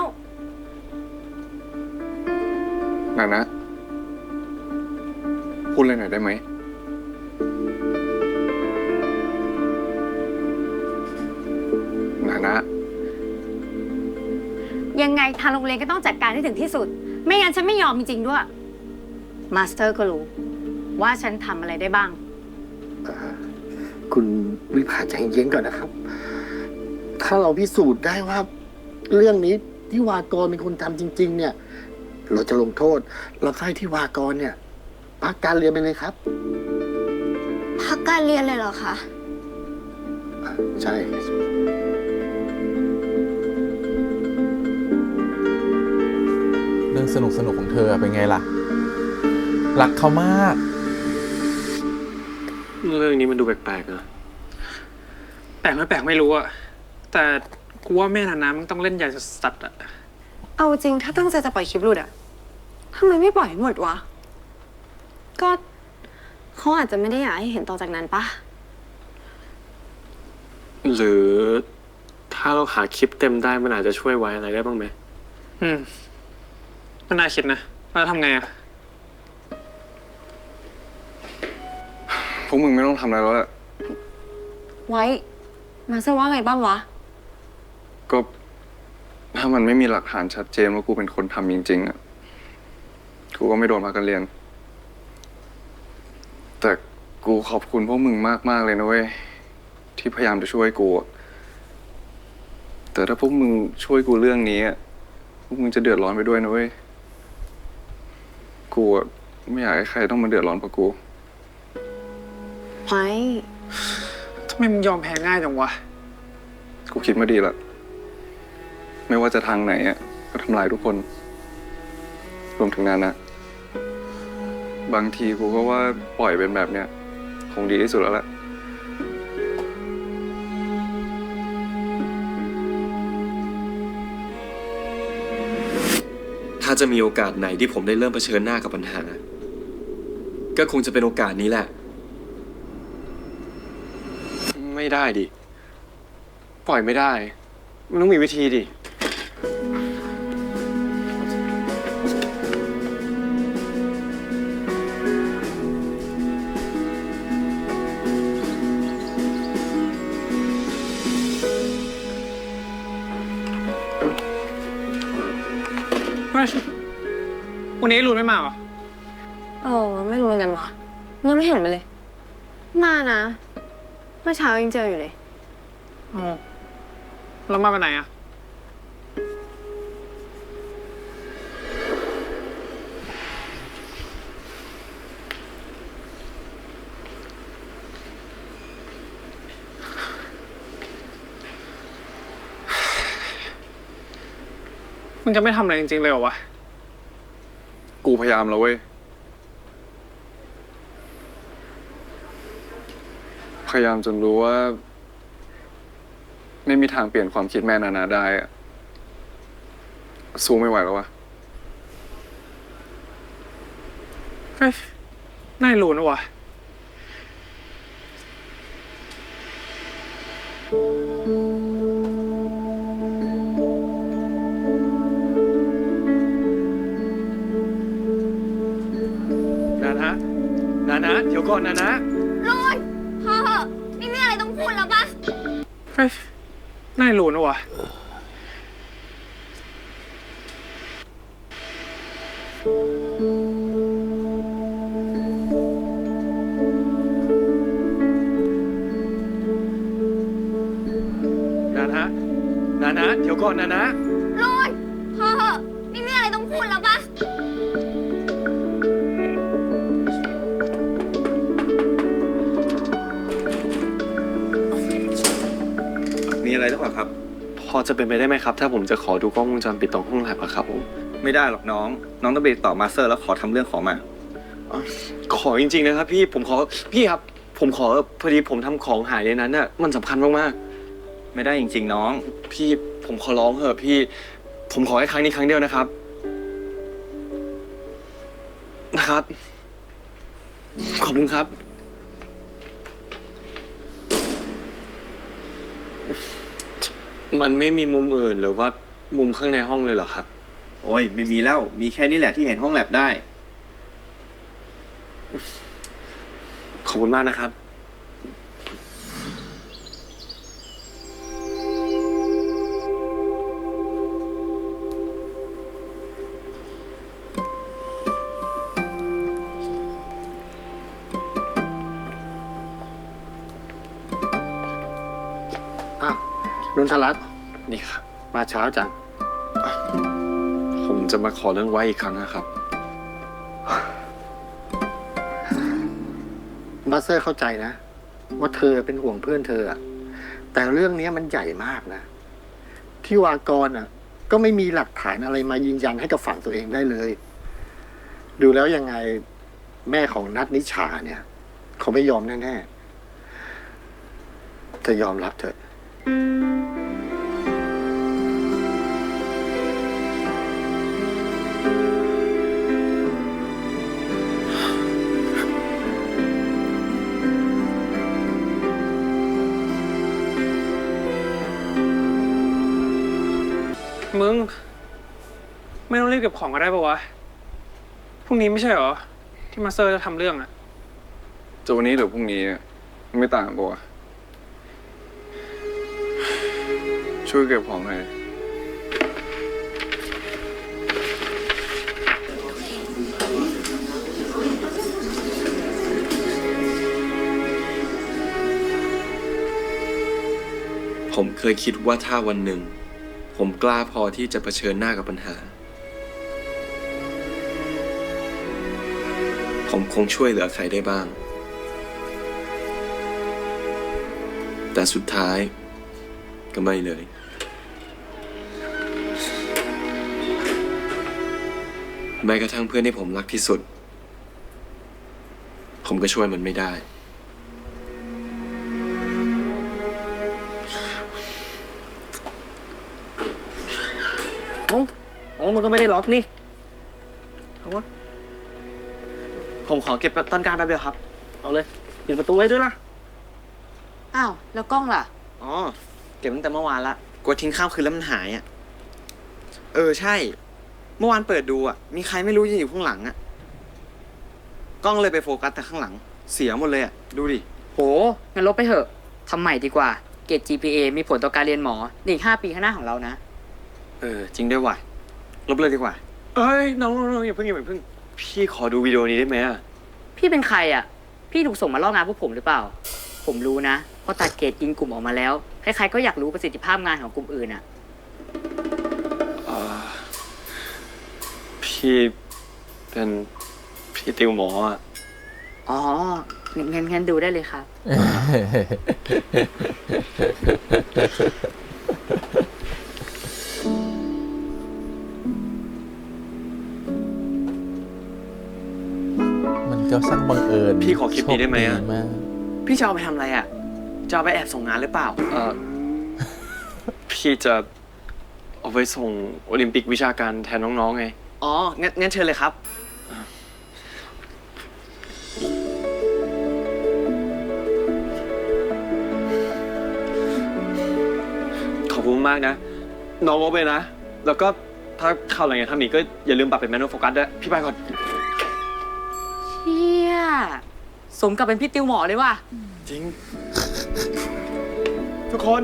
นะพูดเลยหน่อยได้ไหมนะ ยังไงทางโรงเรียนก็ต้องจัดการให้ถึงที่สุด ไม่งั้นฉันไม่ยอมจริงๆด้วย มาสเตอร์ก็รู้ว่าฉันทำอะไรได้บ้าง คุณวิภาใจเย็นก่อนนะครับ ถ้าเราพิสูจน์ได้ว่า เรื่องนี้ที่วากรเป็นคนทำจริง ๆ เนี่ย เราจะลงโทษเราให้ที่วากรเนี่ยพักการเรียนไปเลยครับ พักการเรียนเลยเหรอคะ ใช่ เรื่องสนุกของเธอเป็นไงล่ะ รักเขามาก เรื่องนี้มันดูแปลกๆนะ แปลกไม่แปลกไม่รู้อะแต่กูว่าแม่นานามันต้องเล่นใหญ่สัสๆอะ เอาจริงถ้าตั้งใจจะปล่อยคลิปหลุดอะทำไมไม่ปล่อยให้หมดวะ ก็เขาอาจจะไม่ได้อยากให้เห็นต่อจากนั้นปะ หรือถ้าเราหาคลิปเต็มได้มันอาจจะช่วยไว้อะไรได้บ้างไหม ก็น่าคิดนะแล้วทำไงอะ พวกมึงไม่ต้องทำอะไรแล้วแหละ ไว้ มาสเตอร์ว่าไงบ้างวะ ก็ถ้ามันไม่มีหลักฐานชัดเจนว่ากูเป็นคนทำจริงๆอ่ะ กูก็ไม่โดนพักการเรียน แต่กูขอบคุณพวกมึงมากๆเลยนะเว้ย ที่พยายามจะช่วยกูอะแต่ถ้าพวกมึงช่วยกูเรื่องนี้อะพวกมึงจะเดือดร้อนไปด้วยนะเว้ย กูอะไม่อยากให้ใครต้องมาเดือดร้อนเพราะกู ไว้ ทำไมมึงยอมแพ้ง่ายจังวะ กูคิดมาดีละ ไม่ว่าจะทางไหนอ่ะก็ทำลายทุกคน รวมถึงนั้นนะบางทีกูก็ว่าปล่อยเป็นแบบเนี้ยคงดีที่สุดแล้วแหละ ถ้าจะมีโอกาสไหนที่ผมได้เริ่มเผชิญหน้ากับปัญหา ก็คงจะเป็นโอกาสนี้แหละ ไม่ได้ดิ ปล่อยไม่ได้ มันต้องมีวิธีดิ วันนี้รุนไม่มาเหรอ ไม่รู้เหมือนกันวะยังไม่เห็นมาเลย มานะ เมื่อเช้ายังเจออยู่เลย อ๋อ แล้วมาไปไหนอะมึงจะไม่ทำอะไรจริงๆเลยเหรอวะ กูพยายามแล้วเว้ย พยายามจนรู้ว่า ไม่มีทางเปลี่ยนความคิดแม่นานาได้อะสู้ไม่ไหวแล้ววะ เฮ้ยน่ารู้นะวะ นานะเดี๋ยวก่อนนานะ รุนพอเหอะไม่มีอะไรต้องพูดแล้วปะ เฮ้ยน่ารู้นะวะ นานะเดี๋ยวก่อนนานะ รุนพอเหอะไม่ ไม่มีอะไรต้องพูดแล้วปะ มีอะไรหรือเปล่าครับ พอจะเป็นไปได้ไหมครับ ถ้าผมจะขอดูกล้องวงจรปิดตรงห้องแลบอะครับผม ไม่ได้หรอกน้องต้องไปต่อมาสเตอร์แล้วขอทำเรื่องขอมา ขอจริงๆนะครับพี่ผมขอพี่ครับ ผมขอพอดีผมทำของหายในนั้นน่ะมันสำคัญมาก ไม่ได้จริงๆน้อง ๆพี่ผมขอร้องเถอะพี่ ผมขอแค่ครั้งนี้ครั้งเดียวนะครับขอบคุณครับ มันไม่มีมุมอื่นหรือว่ามุมข้างในห้องเลยเหรอครับ โอ้ยไม่มีแล้วมีแค่นี้แหละที่เห็นห้องแลบได้ ขอบคุณมากนะครับ อ้าว นนทรัตน์ นี่ครับ มาเช้าจัง ผมจะมาขอเรื่องไว้อีกครั้งนะครับ มาสเตอร์เข้าใจนะ ว่าเธอเป็นห่วงเพื่อนเธออะแต่เรื่องนี้มันใหญ่มากนะ ที่วากรอ่ะ ก็ไม่มีหลักฐานอะไรมายืนยันให้กับฝั่งตัวเองได้เลย ดูแล้วยังไงแม่ของนัทนิชาเนี่ยเขาไม่ยอมแน่ๆเธอยอมรับเถอะ มึง ไม่ต้องรีบเก็บของก็ได้ปะวะ พรุ่งนี้ไม่ใช่เหรอ ที่มาสเตอร์จะทำเรื่องอะ จะวันนี้หรือพรุ่งนี้ไม่ต่างกันปะวะช่วยเก็บของหน่อยผมเคยคิดว่าถ้าวันหนึ่งผมกล้าพอที่จะเผชิญหน้ากับปัญหา ผมคงช่วยเหลือใครได้บ้าง แต่สุดท้ายก็ไม่เลย แม้กระทั่งเพื่อนที่ผมรักที่สุด ผมก็ช่วยมันไม่ได้ มันก็ไม่ได้ล็อกนี่เอาวะผมขอเก็บตอนกลางแป๊บเดียวครับ เอาเลยปิดประตูไว้ด้วยล่ะ อ้าว แล้วกล้องล่ะ อ๋อ เก็บตั้งแต่เมื่อวานละกลัวทิ้งข้ามคืนแล้วมันหายอ่ะ ใช่ เมื่อวานเปิดดูอ่ะ มีใครไม่รู้ยืนอยู่ข้างหลังอ่ะ กล้องเลยไปโฟกัสแต่ข้างหลัง เสียหมดเลยอ่ะ ดูดิ โห งั้นลบไปเถอะ ทำใหม่ดีกว่า เกรด GPA มีผลต่อการเรียนหมออีก5 ปีข้างหน้าของเรานะ จริงด้วยว่ะ ลบเลยดีกว่า เอ้ย น้องอย่าเพิ่ง พี่ขอดูวิดีโอนี้ได้ไหมอ่ะ พี่เป็นใครอ่ะ พี่ถูกส่งมาลอกงานพวกผมหรือเปล่า ผมรู้นะพอตัดเกรดกินกลุ่มออกมาแล้ว ใครๆก็อยากรู้ประสิทธิภาพงานของกลุ่มอื่นอ่ะ พี่เป็นพี่ติวหมออ่ะ อ๋อ งั้นดูได้เลยครับ มันก็ช่างบังเอิญ พี่ขอคลิปนี้ได้ไหมอะ โชคดีาก พี่จะเอาไปทำอะไรอ่ะ จะเอาไปแอบส่งงานหรือเปล่า พี่จะเอาไปส่งโอลิมปิกวิชาการแทนน้องๆไง อ๋อ งั้นเชิญเลยครับ ขอบคุณมากนะ น้องโอเปนะ แล้วก็ถ้าข่าวอะไรอย่างทำอีกก็อย่าลืมปรับเป็นแมนนวลโฟกัสด้วย พี่ไปก่อน เชี่ย สมกับเป็นพี่ติวหมอเลยว่ะ จริง ทุกคน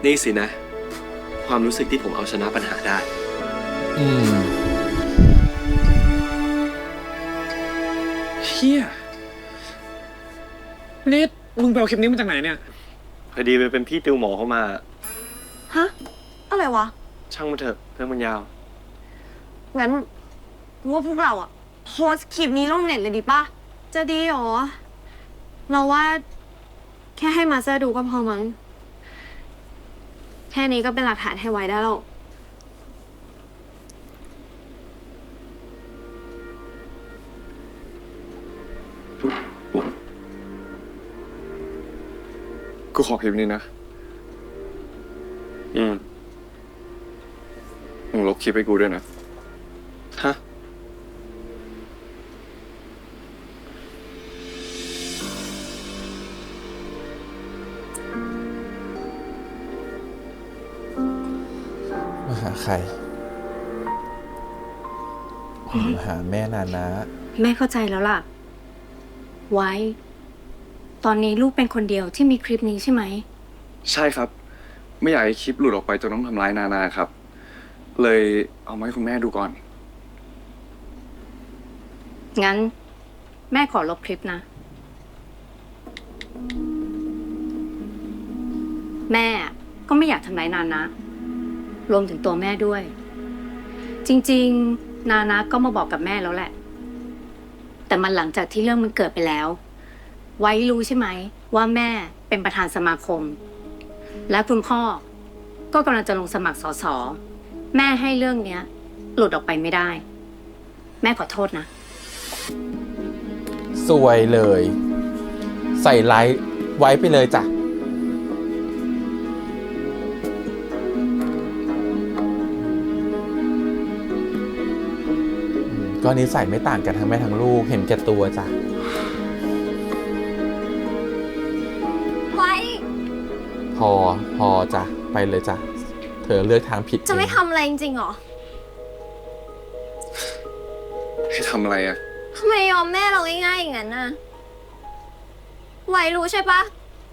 นี่สินะ ความรู้สึกที่ผมเอาชนะปัญหาได้ เฮียนี่มึงไปเอาคลิปนี้มาจากไหนเนี่ย อดีไปเป็นพี่ติวหมอเข้ามา ฮะ อะไรวะ ช่างมันเถอะเรื่องมันยาว งั้นว่าพวกเราอะโพสต์คลิปนี้ลงเน็ตเลยดีป่ะ จะดีเหรอ เราว่าแค่ให้มาสเตอร์ดูก็พอมั้ง แค่นี้ก็เป็นหลักฐานให้ไว้ได้แล้ว กูขอคลิปนี้นะ มึงลบคลิปให้กูด้วยนะ ฮะ มาหาใครมาหาแม่นานะ แม่เข้าใจแล้วล่ะ ไว้ ตอนนี้ลูกเป็นคนเดียวที่มีคลิปนี้ใช่ไหม ใช่ครับ ไม่อยากให้คลิปหลุดออกไปจนต้องทำร้ายนานาครับ เลยเอามาให้คุณแม่ดูก่อน งั้น แม่ขอลบคลิปนะ แม่ก็ไม่อยากทำร้ายนานะ รวมถึงตัวแม่ด้วย จริงๆ นานะก็มาบอกกับแม่แล้วแหละ แต่มันหลังจากที่เรื่องมันเกิดไปแล้ว ไว้รู้ใช่ไหมว่าแม่เป็นประธานสมาคม และคุณพ่อก็กำลังจะลงสมัครสสแม่ให้เรื่องเนี้ย หลุดออกไปไม่ได้ แม่ขอโทษนะ สวยเลย ใส่ไลค์ไว้ไปเลยจ้ะก็นิสัยไม่ต่างกันทั้งแม่ทั้งลูกเห็นแก่ตัวจ้ะ ไว้ พอจ้ะไปเลยจ้ะเธอเลือกทางผิด จะไม่ เอง ทำอะไรจริงๆหรอ ให้ทำอะไรอะ ทำไมยอมแม่เราง่ายๆอย่างนั้นน่ะ ไว้รู้ใช่ปะ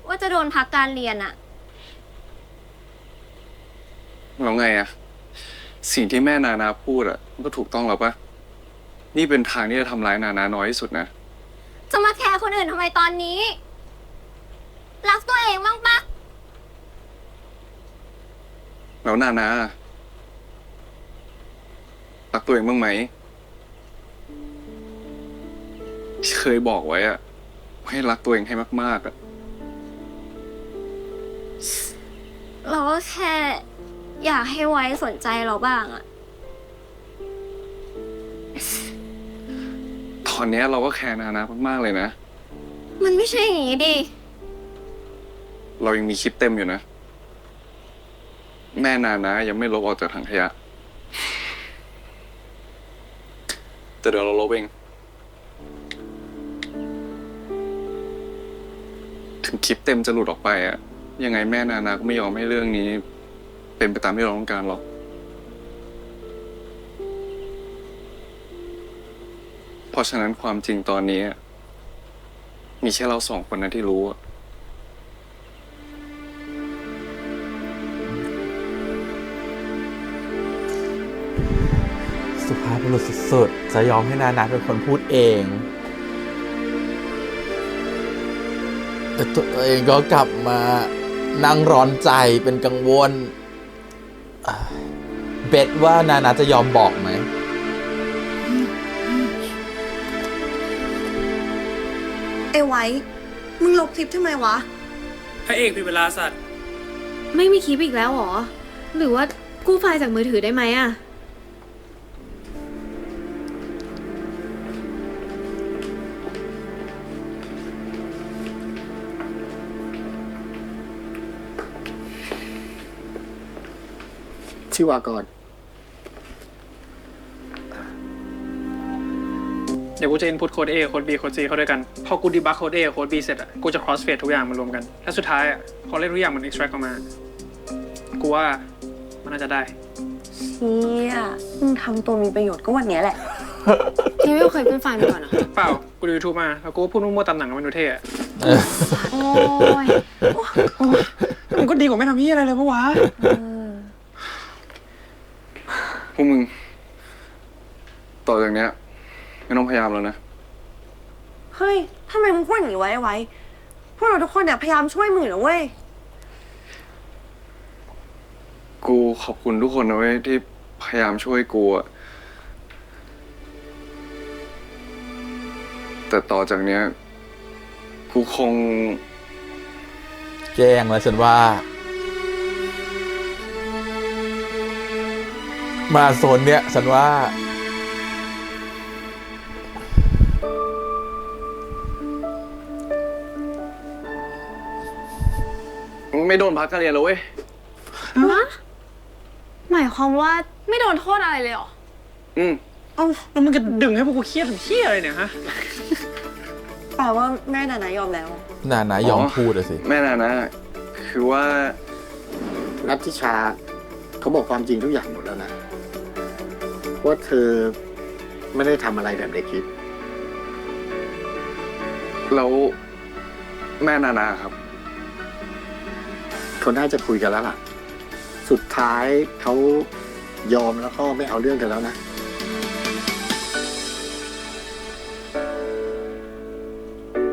ว่าจะโดนพักการเรียนอะ แล้วไงอะสิ่งที่แม่นานาพูดอะมันก็ถูกต้องแล้วปะนี่เป็นทางที่จะทำร้ายนานาน้อยที่สุดนะ จะมาแคร์คนอื่นทำไมตอนนี้ รักตัวเองบ้างปะ แล้วนานารักตัวเองบ้างไหม เคยบอกไว้อะให้รักตัวเองให้มากๆอะ เราก็แค่อยากให้ไว้สนใจเราบ้างอะ ตอนเนี้ยเราก็แคร์นานามากๆเลยนะ มันไม่ใช่อย่างนี้ดิ เรายังมีคลิปเต็มอยู่นะ แม่นานะยังไม่ลบออกจากถังขยะ แต่เดี๋ยวเราลบเอง ถึงคลิปเต็มจะหลุดออกไปอะยังไงแม่นานาก็ไม่ยอมให้เรื่องนี้ เป็นไปตามที่เราต้องการหรอก เพราะฉะนั้นความจริงตอนนี้ มีแค่เราสองคนนะที่รู้อะ สุภาพบุรุษสุดๆจะยอมให้นานาเป็นคนพูดเองแต่ตัวเองก็กลับมานั่งร้อนใจเป็นกังวลเบสว่านานาจะยอมบอกไหม ไอ้ไว้ มึงลบคลิปทำไมวะ พระเอกผิดเวลาสัตว์ ไม่มีคลิปอีกแล้วเหรอ หรือว่ากู้ไฟล์จากมือถือได้ไหมอะ ชื่อวากร เดี๋ยวกูจะ input โค้ด A โค้ด B โค้ด C เข้าด้วยกัน พอกู debug โค้ด A โค้ด B เสร็จอ่ะ กูจะ crossfade ทุกอย่างมารวมกัน แล้วสุดท้ายอ่ะ พอเล่นทุกอย่างมัน extract ออกมา กูว่ามันน่าจะได้ เชี่ยมึงทำตัวมีประโยชน์ก็วันเนี้ยแหละ พี่ไม่เคยขึ้นไฟล์มาก่อนเหรอ เปล่า กูดู YouTube มา แล้วกูก็พูดมั่วๆตามหนังแล้วมันดูเท่อะ โอ้ย มันก็ดีกว่าไม่ทำเหี้ยอะไรเลยปะวะ พวกมึง ต่อจากเนี้ยไม่ต้องพยายามแล้วนะ เฮ้ยทำไมมึงพูดอย่างนี้ไว้ไอ้ไว้ พวกเราทุกคนเนี่ยพยายามช่วยมึงนะเว้ย กูขอบคุณทุกคนนะเว้ยที่พยายามช่วยกูอะแต่ต่อจากเนี้ยกูคง แกล้งแล้วฉันว่า มาโซนเนี้ยฉันว่า ไม่โดนพักการเรียนแล้วเว้ย หมายความว่าไม่โดนโทษอะไรเลยเหรอ เอ้าแล้วมึงจะดึงให้พวกกูเครียดทำเหี้ยอะไรเนี่ยฮะ แปลว่าแม่นายอมแล้ว นานายอมพูดอะสิ แม่นานะคือว่า นัทธิชาเขาบอกความจริงทุกอย่างหมดแล้วนะ ว่าเธอไม่ได้ทำอะไรแบบในคลิป แล้วแม่นานาครับ เขาน่าจะคุยกันแล้วล่ะ สุดท้ายเขายอมแล้วก็ไม่เอาเรื่องกันแล้วนะ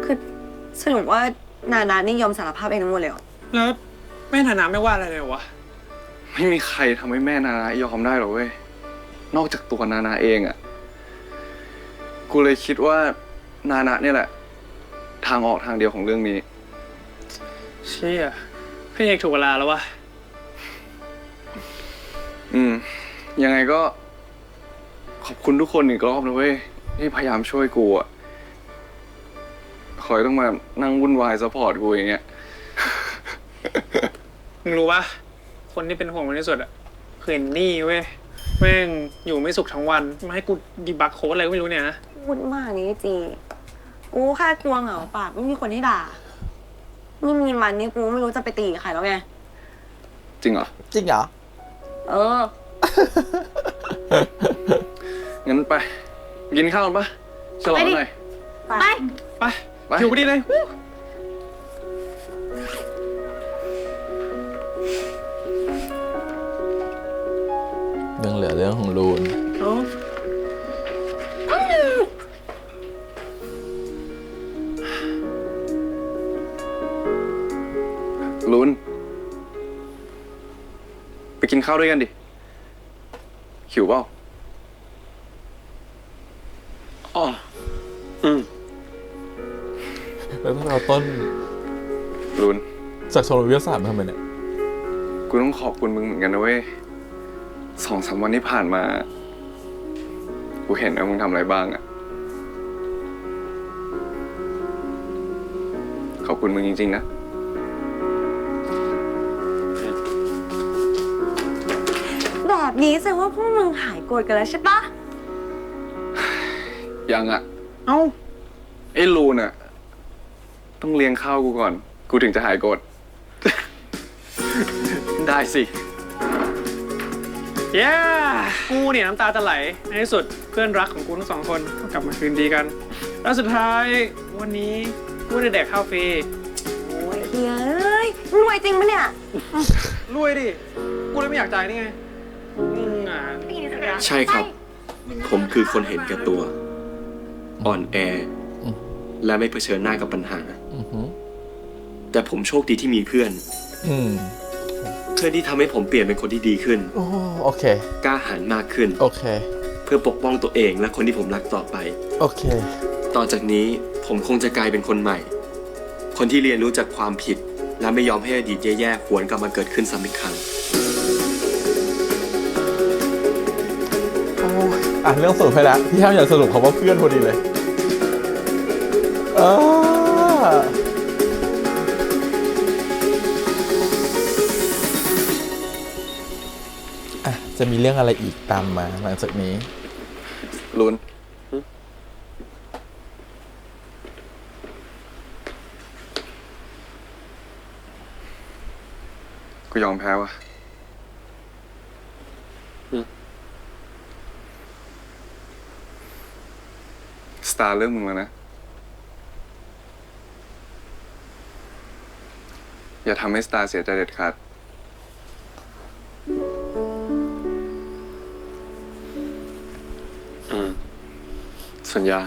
คือสรุปว่านานานี่ยอมสารภาพเองทั้งหมดเลยเหรอ แล้วแม่นานาไม่ว่าอะไรเลยวะ ไม่มีใครทำให้แม่นานายอมได้หรอกเว้ย นอกจากตัวนานาเองอะกูเลยคิดว่านานะเนี่ยแหละ ทางออกทางเดียวของเรื่องนี้ เชี่ยพี่เอกถูกเวลาแล้ววะ ยังไงก็ ขอบคุณทุกคนอีกรอบนะเว้ยที่พยายามช่วยกูอะคอยต้องมานั่งวุ่นวายซัพพอร์ตกูอย่างเงี้ย มึงรู้ปะคนที่เป็นห่วงมันที่สุดอะคือนี่เว้ยแม่งอยู่ไม่สุขทั้งวันมาให้กูดีบักโค้ดอะไรก็ไม่รู้เนี่ยนะ พูดมากนี่จีกูแค่กลัวเหงาปากไม่มีคนให้ด่าไม่มีมันนี่กูไม่รู้จะไปตีกับใครแล้วไง จริงเหรอ จริงเหรอ เออ งั้นไป กินข้าวกันปะฉลองหน่อย ไป ไปหิวพอดีเลย เรื่องเหลือเรื่องของลูน ลุน ไปกินข้าวด้วยกันดิ หิวเปล่า อ๋อ แล้วถ้าเราต้น ลุน จากชมรมวิทยาศาสตร์มาทำไมเนี่ย กูต้องขอบคุณมึงเหมือนกันนะเว้ย 2-3 วันที่ผ่านมา กูเห็นว่ามึงทำอะไรบ้างอะขอบคุณมึงจริงๆนะ แบบนี้แสดงว่าพวกมึงหายโกรธกันแล้วใช่ปะ ยังอะ เอ้า ไอ้ลูนอะต้องเลี้ยงข้าวกูก่อน กูถึงจะหายโกรธ ได้สิ เย้กูเนี่ยน้ำตาจะไหลในที่สุดเพื่อนรักของกูทั้งสองคนก็กลับมาคืนดีกัน แล้วสุดท้ายวันนี้กูได้แดกข้าวฟรี โอ้ยเฮ้ยรวยจริงปะเนี่ย รวยดิ กูเลยไม่อยากจ่ายนี่ไงอ่ะ ใช่ครับ ผมคือคนเห็นแก่ตัว อ่อนแอ และไม่เผชิญหน้ากับปัญหา แต่ผมโชคดีที่มีเพื่อน เพื่อนที่ทำให้ผมเปลี่ยนเป็นคนที่ดีขึ้น โอเค กล้าหาญมากขึ้น โอเค เพื่อปกป้องตัวเองและคนที่ผมรักต่อไป โอเค ต่อจากนี้ผมคงจะกลายเป็นคนใหม่ คนที่เรียนรู้จากความผิด และไม่ยอมให้อดีตแย่ๆหวนกลับมาเกิดขึ้นซ้ำอีกครั้ง เรื่องสรุปไปแล้วพี่แฮมอยากสรุปคำว่าเพื่อนพอดีเลยจะมีเรื่องอะไรอีกตามมาหลังจากนี้ ลุน กูยอมแพ้ว่ะ สตาร์เรื่องมึงแล้วนะ อย่าทำให้สตาร์เสียใจเด็ดขาด สัญญา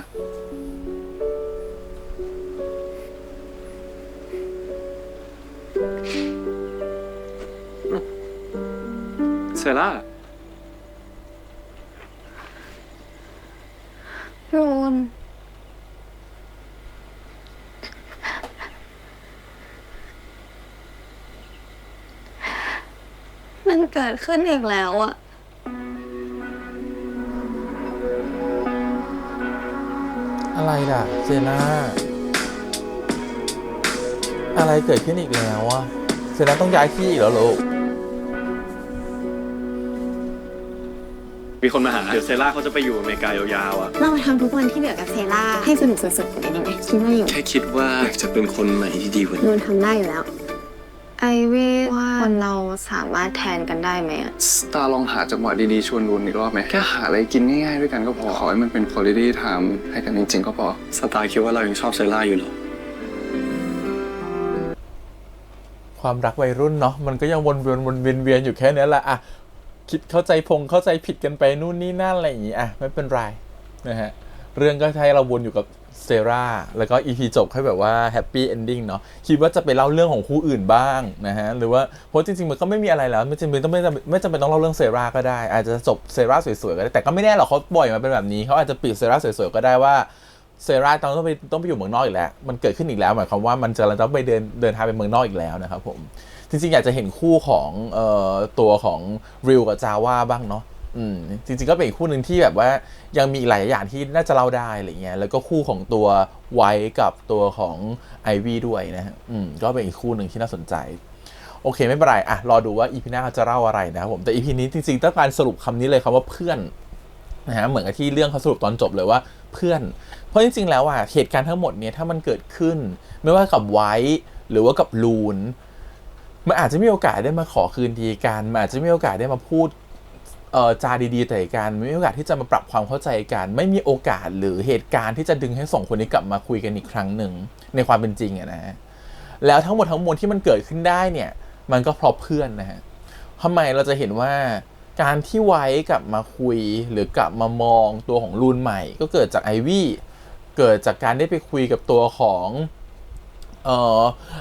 ล่า โรนมันเกิดขึ้นอีกแล้วอะ อะไรล่ะเจน่าอะไรเกิดขึ้นอีกแล้วอะเจน่าต้องย้ายที่อีกแล้วลูก มีคนมาหา เดี๋ยวเซล่าเขาจะไปอยู่อเมริกายาวๆอ่ะ เรามาทำทุกวันที่เหลือกับเซล่าให้สนุกสุดๆกันยังไงคิดว่าอยู่ แค่คิดว่าอยากจะเป็นคนใหม่ที่ดีกว่า โดนทำได้อยู่แล้ว ไอวี่ว่าคนเราสามารถแทนกันได้ไหมอะ สตาร์ลองหาจังหวะดีๆชวนรุนอีกรอบไหมแค่หาอะไรกินง่ายๆด้วยกันก็พอขอให้มันเป็น quality time ให้กันจริงๆก็พอ สตาร์คิดว่าเรายังชอบเซล่าอยู่เหรอ ความรักวัยรุ่นเนาะมันก็ยังวนเวียนอยู่แค่นี้แหละอะคิดเข้าใจผิดกันไปนู่นนี่นั่นอะไรอย่างงี้อะไม่เป็นไรนะฮะเรื่องก็ให้เราวนอยู่กับเซราแล้วก็EPจบให้แบบว่าแฮปปี้เอนดิ้งเนาะคิดว่าจะไปเล่าเรื่องของคู่อื่นบ้างนะฮะหรือว่าเพราะจริงๆมันก็ไม่มีอะไรแล้วไม่จำเป็นต้องเล่าเรื่องเซราก็ได้อาจจะจบเซราสวยๆก็ได้แต่ก็ไม่แน่หรอกเขาปล่อยมาเป็นแบบนี้เขาอาจจะปิดเซราสวยๆก็ได้ว่าเซราต้องไปอยู่เมืองนอกอีกแล้วมันเกิดขึ้นอีกแล้วหมายความว่ามันจะต้องไปเดินทางไปเมืองนอกอีกแล้วนะครับผมจริงๆอยากจะเห็นคู่ของตัวของริวกับจาว่าบ้างเนาะจริงๆก็เป็นอีกคู่หนึ่งที่แบบว่ายังมีหลายอย่างที่น่าจะเล่าได้อะไรเงี้ยแล้วก็คู่ของตัวไวท์กับตัวของไอวี่ด้วยนะฮะก็เป็นอีกคู่หนึ่งที่น่าสนใจโอเคไม่เป็นไรอะรอดูว่าอีพีหน้าจะเล่าอะไรนะครับผมแต่อีพีนี้จริงๆต้องการสรุปคำนี้เลยครับว่าเพื่อนนะฮะเหมือนกับที่เรื่องเขาสรุปตอนจบเลยว่าเพื่อนเพราะจริงๆแล้วอะเหตุการณ์ทั้งหมดเนี่ยถ้ามันเกิดขึ้นไม่ว่ากับไวท์หรือว่ากับลูนมันอาจจะมีโอกาสได้มาขอคืนดีกันมันอาจจะมีโอกาสได้มาพูดจาดีๆแต่กันไม่มีโอกาสที่จะมาปรับความเข้าใจกันไม่มีโอกาสหรือเหตุการณ์ที่จะดึงให้สองคนนี้กลับมาคุยกันอีกครั้งหนึ่งในความเป็นจริงอะนะฮะแล้วทั้งหมดทั้งมวลที่มันเกิดขึ้นได้เนี่ยมันก็เพราะเพื่อนนะฮะทำไมเราจะเห็นว่าการที่ไว้กลับมาคุยหรือกลับมามองตัวของลูนใหม่ก็เกิดจากไอวี่เกิดจากการได้ไปคุยกับตัวของ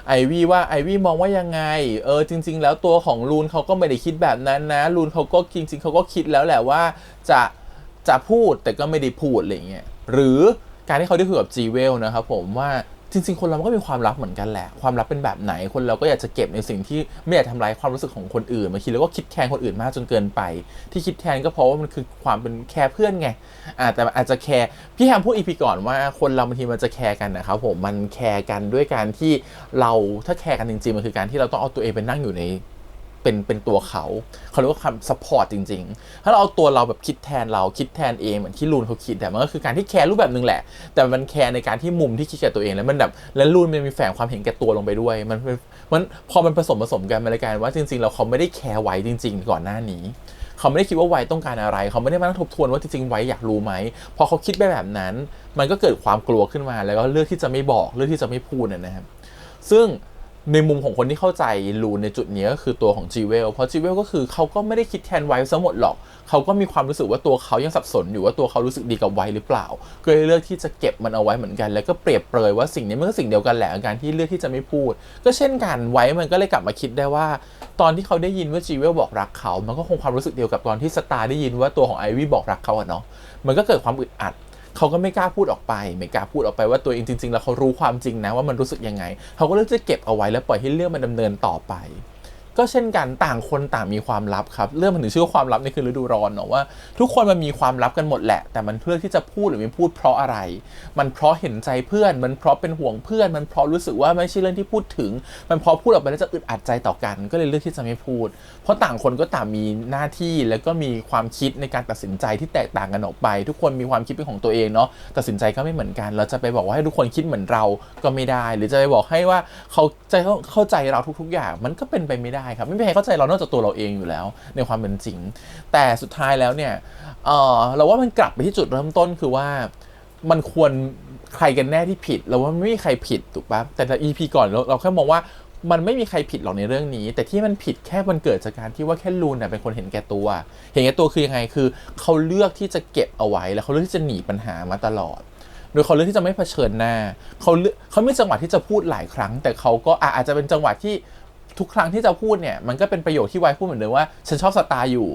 ไอวี่ว่าไอวี่มองว่ายังไงจริงๆแล้วตัวของลูนเขาก็ไม่ได้คิดแบบนั้นนะลูนเขาก็จริงๆเขาก็คิดแล้วแหละว่าจะพูดแต่ก็ไม่ได้พูดอะไรเงี้ยหรือการที่เขาได้คุยกับจีเวลนะครับผมว่าจริงๆคนเราก็มีความลับเหมือนกันแหละความลับเป็นแบบไหนคนเราก็อยากจะเก็บในสิ่งที่ไม่อยากทำร้ายความรู้สึกของคนอื่นบางทีเราก็คิดแทนคนอื่นมากจนเกินไปที่คิดแทนก็เพราะว่ามันคือความเป็นแคร์เพื่อนไงแต่อาจจะแคร์พี่แฮมพูดอีพีก่อนว่าคนเราบางทีมันจะแคร์กันนะครับผมมันแคร์กันด้วยการที่เราถ้าแคร์กันจริงๆมันคือการที่เราต้องเอาตัวเองไปนั่งอยู่ในเป็นตัวเขาเรียกว่าคำซัพพอร์ตจริงๆถ้าเราเอาตัวเราแบบคิดแทนเองเหมือนที่ลูนเขาคิดแต่มันก็คือการที่แคร์รูปแบบนึงแหละแต่มันแคร์ในการที่มุมที่คิดแก่ตัวเองแล้วมันแบบแล้วลูนมันมีแฝงความเห็นแก่ตัวลงไปด้วยมันพอมันผสมกันมันเลยกลายว่าจริงๆแล้วเขาไม่ได้แคร์ไว้จริงๆก่อนหน้านี้เขาไม่ได้คิดว่าไว้ต้องการอะไรเขาไม่ได้มานั่งทบทวนว่าจริงๆไว้อยากรู้ไหมพอเขาคิดไปแบบนั้นมันก็เกิดความกลัวขึ้นมาแล้วก็เลือกที่จะไม่บอกเลือกที่จะไม่พูดนะครับซึ่งในมุมของคนที่เข้าใจลูนในจุดนี้ก็คือตัวของจีเวลเพราะจีเวลก็คือเขาก็ไม่ได้คิดแทนไวท์ซะหมดหรอกเขาก็มีความรู้สึกว่าตัวเขายังสับสนอยู่ว่าตัวเขารู้สึกดีกับไวท์หรือเปล่าก็เลยเลือกที่จะเก็บมันเอาไว้เหมือนกันแล้วก็เปรียบเปรยว่าสิ่งนี้มันก็สิ่งเดียวกันแหละการที่เลือกที่จะไม่พูดก็เช่นกันไวท์มันก็เลยกลับมาคิดได้ว่าตอนที่เขาได้ยินว่าจีเวลบอกรักเขามันก็คงความรู้สึกเดียวกับตอนที่สตาร์ได้ยินว่าตัวของไอวี่บอกรักเขาอะเนาะมันก็เกิดความอึดอัดเขาก็ไม่กล้าพูดออกไปว่าตัวเองจริงๆแล้วเขารู้ความจริงนะว่ามันรู้สึกยังไงเขาก็เลือกจะเก็บเอาไว้แล้วปล่อยให้เรื่องมันดำเนินต่อไปก็เช่นกันต่างคนต่างมีความลับครับเรื่องมันถึงชื่อว่าความลับนี่คือฤดูร้อนเนาะว่าทุกคนมันมีความลับกันหมดแหละแต่มันเพื่อที่จะพูดหรือไม่พูดเพราะอะไรมันเพราะเห็นใจเพื่อนมันเพราะเป็นห่วงเพื่อนมันเพราะรู้สึกว่าไม่ใช่เรื่องที่พูดถึงมันเพราะพูดออกไปแล้วจะอึดอัดใจต่อกันก็เลยเลือกที่จะไม่พูดเพราะต่างคนก็ต่างมีหน้าที่แล้วก็มีความคิดในการตัดสินใจที่แตกต่างกันออกไปทุกคนมีความคิดเป็นของตัวเองเนาะตัดสินใจก็ไม่เหมือนกันเราจะไปบอกว่าให้ทุกคนคิดเหมือนเราก็ไม่ได้หรือจะไปบอกให้ว่าเขาจะเข้าใจเราทุกๆอย่างมันก็เป็นไปไม่ได้ครับไม่มีใครเข้าใจเรานอกจากตัวเราเองอยู่แล้วในความเป็นจริงแต่สุดท้ายแล้วเนี่ยเราว่ามันกลับไปที่จุดเริ่มต้นคือว่ามันควรใครกันแน่ที่ผิดเราว่าไม่มีใครผิดถูกปะแต่ใน EP ก่อนเราแค่มองว่ามันไม่มีใครผิดหรอกในเรื่องนี้แต่ที่มันผิดแค่มันเกิดจากการที่ว่าแค่ลูนเป็นคนเห็นแก่ตัวคือยังไงคือเขาเลือกที่จะเก็บเอาไว้แล้วเขาเลือกที่จะหนีปัญหามาตลอดโดยเขาเลือกที่จะไม่เผชิญหน้าเขามีจังหวะที่จะพูดหลายครั้งแต่เขาก็อาจจะเป็นจังหวะที่ ทุกครั้งที่จะพูดเนี่ยมันก็เป็นประโยคที่ไว้พูดเหมือนเดิมว่าฉันชอบสตาร์อยู่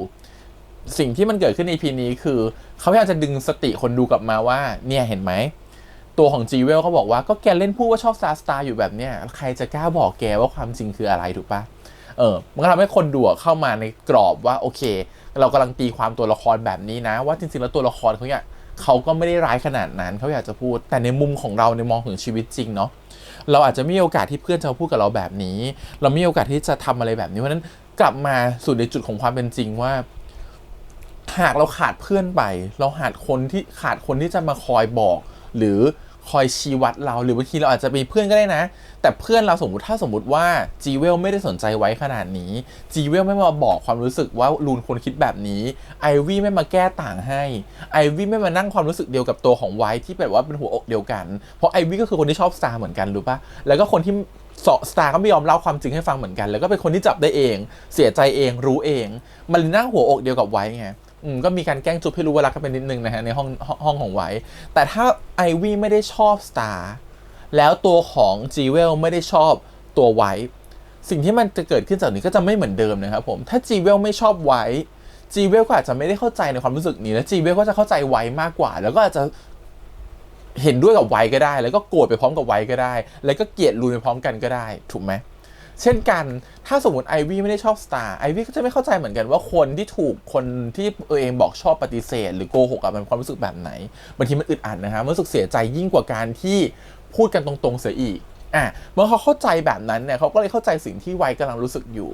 สิ่งที่มันเกิดขึ้นใน EP นี้คือเขาพยายามจะดึงสติคนดูกลับมาว่าเนี่ยเห็นไหมตัวของจีเวลเขาบอกว่าก็แกเล่นพูดว่าชอบสตาร์อยู่แบบเนี้ยใครจะกล้าบอกแกว่าความจริงคืออะไรถูกปะมันก็ทำให้คนดูเข้ามาในกรอบว่าโอเคเรากำลังตีความตัวละครแบบนี้นะว่าจริงๆแล้วตัวละครเขาก็ไม่ได้ร้ายขนาดนั้นเขาอยากจะพูดแต่ในมุมของเราในมองถึงชีวิตจริงเนาะเราอาจจะไม่มีโอกาสที่เพื่อนจะพูดกับเราแบบนี้เราไม่มีโอกาสที่จะทำอะไรแบบนี้เพราะนั้นกลับมาสู่ในจุดของความเป็นจริงว่าหากเราขาดเพื่อนไปเราขาดคนที่จะมาคอยบอกหรือคอยชี้วัดเราหรือบางทีเราอาจจะมีเพื่อนก็ได้นะแต่เพื่อนเราถ้าสมมติว่าจีเวลไม่ได้สนใจไว้ขนาดนี้จีเวลไม่มาบอกความรู้สึกว่าลูนควรคิดแบบนี้ไอวี่ไม่มาแก้ต่างให้ไอวี่ไม่มานั่งความรู้สึกเดียวกับตัวของไว้ที่แบบว่าเป็นหัวอกเดียวกันเพราะไอวี่ก็คือคนที่ชอบสตาร์เหมือนกันรู้ปะแล้วก็คนที่สตาร์ก็ไม่ยอมเล่าความจริงให้ฟังเหมือนกันแล้วก็เป็นคนที่จับได้เองเสียใจเองรู้เองมันนั่งหัวอกเดียวกับไว้ไงก็มีการแกล้งจุ๊บให้รู้ว่ารักกันเป็นนิดนึงนะฮะในห้องของไว้แต่ถ้าไอวี่ไม่ได้ชอบสตาร์แล้วตัวของจีเวลไม่ได้ชอบตัวไว้สิ่งที่มันจะเกิดขึ้นจากนี้ก็จะไม่เหมือนเดิมนะครับผมถ้าจีเวลไม่ชอบไว้จีเวลก็อาจจะไม่ได้เข้าใจในความรู้สึกนี้แล้วจีเวลก็จะเข้าใจไว้มากกว่าแล้วก็อาจจะเห็นด้วยกับไว้ก็ได้แล้วก็โกรธไปพร้อมกับไว้ก็ได้แล้วก็เกลียดลูนไปพร้อมกันก็ได้ถูกไหมเช่นกันถ้าสมมติไอวี่ไม่ได้ชอบสตาร์ไอวี่ก็จะไม่เข้าใจเหมือนกันว่าคนที่ถูกคนที่เองบอกชอบปฏิเสธหรือโกหกมันความรู้สึกแบบไหนบางทีมันอึดอัดนะครับมันรู้สึกเสียใจยิ่งกว่าการที่พูดกันตรงๆเสียอีกเมื่อเขาเข้าใจแบบนั้นเนี่ยเขาก็เลยเข้าใจสิ่งที่ไวกำลังรู้สึกอยู่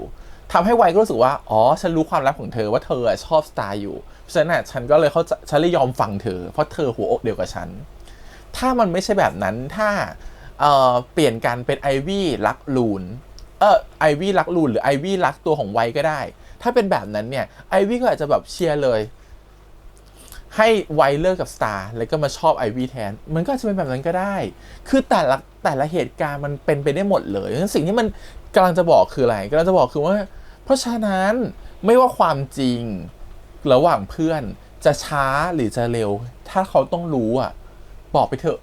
ทำให้ไวก็รู้สึกว่าอ๋อฉันรู้ความลับของเธอว่าเธอชอบสตาร์อยู่เพราะฉะนั้นฉันก็เลยฉันเลยยอมฟังเธอเพราะเธอหัวอกเดียวกับฉันถ้ามันไม่ใช่แบบนั้นถ้าเปลี่ยนกันเป็นไอวี่รักลูนไอวี่รักลูนหรือไอวี่รักตัวของไวก็ได้ถ้าเป็นแบบนั้นเนี่ยไอวี่ก็อาจจะแบบเชียร์เลยให้ไวเลิกกับสตาร์แล้วก็มาชอบไอวี่แทนมันก็จะเป็นแบบนั้นก็ได้คือแต่ละเหตุการณ์มันเป็นไปได้หมดเลยสิ่งที่มันกำลังจะบอกคืออะไรกำลังจะบอกคือว่าเพราะฉะนั้นไม่ว่าความจริงระหว่างเพื่อนจะช้าหรือจะเร็วถ้าเขาต้องรู้บอกไปเถอะ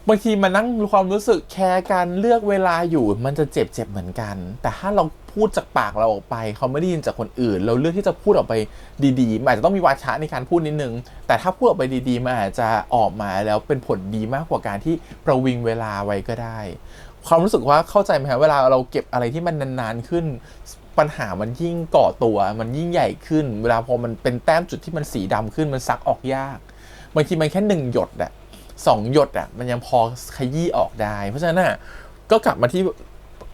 บางทีมานั่งความรู้สึกแคร์กันเลือกเวลาอยู่มันจะเจ็บเหมือนกันแต่ถ้าเราพูดจากปากเราออกไปเขาไม่ได้ยินจากคนอื่นเราเลือกที่จะพูดออกไปดีๆมันอาจจะต้องมีวาทะในการพูดนิดนึงแต่ถ้าพูดออกไปดีๆมันอาจจะออกมาแล้วเป็นผลดีมากกว่าการที่ประวิงเวลาไว้ก็ได้ความรู้สึกว่าเข้าใจไหมครับเวลาเราเก็บอะไรที่มันนานๆขึ้นปัญหามันยิ่งก่อตัวมันยิ่งใหญ่ขึ้นเวลาพอมันเป็นแต้มจุดที่มันสีดำขึ้นมันซักออกยากบางทีมันแค่1 หยด2 หยดมันยังพอขยี้ออกได้เพราะฉะนั้นก็กลับมาที่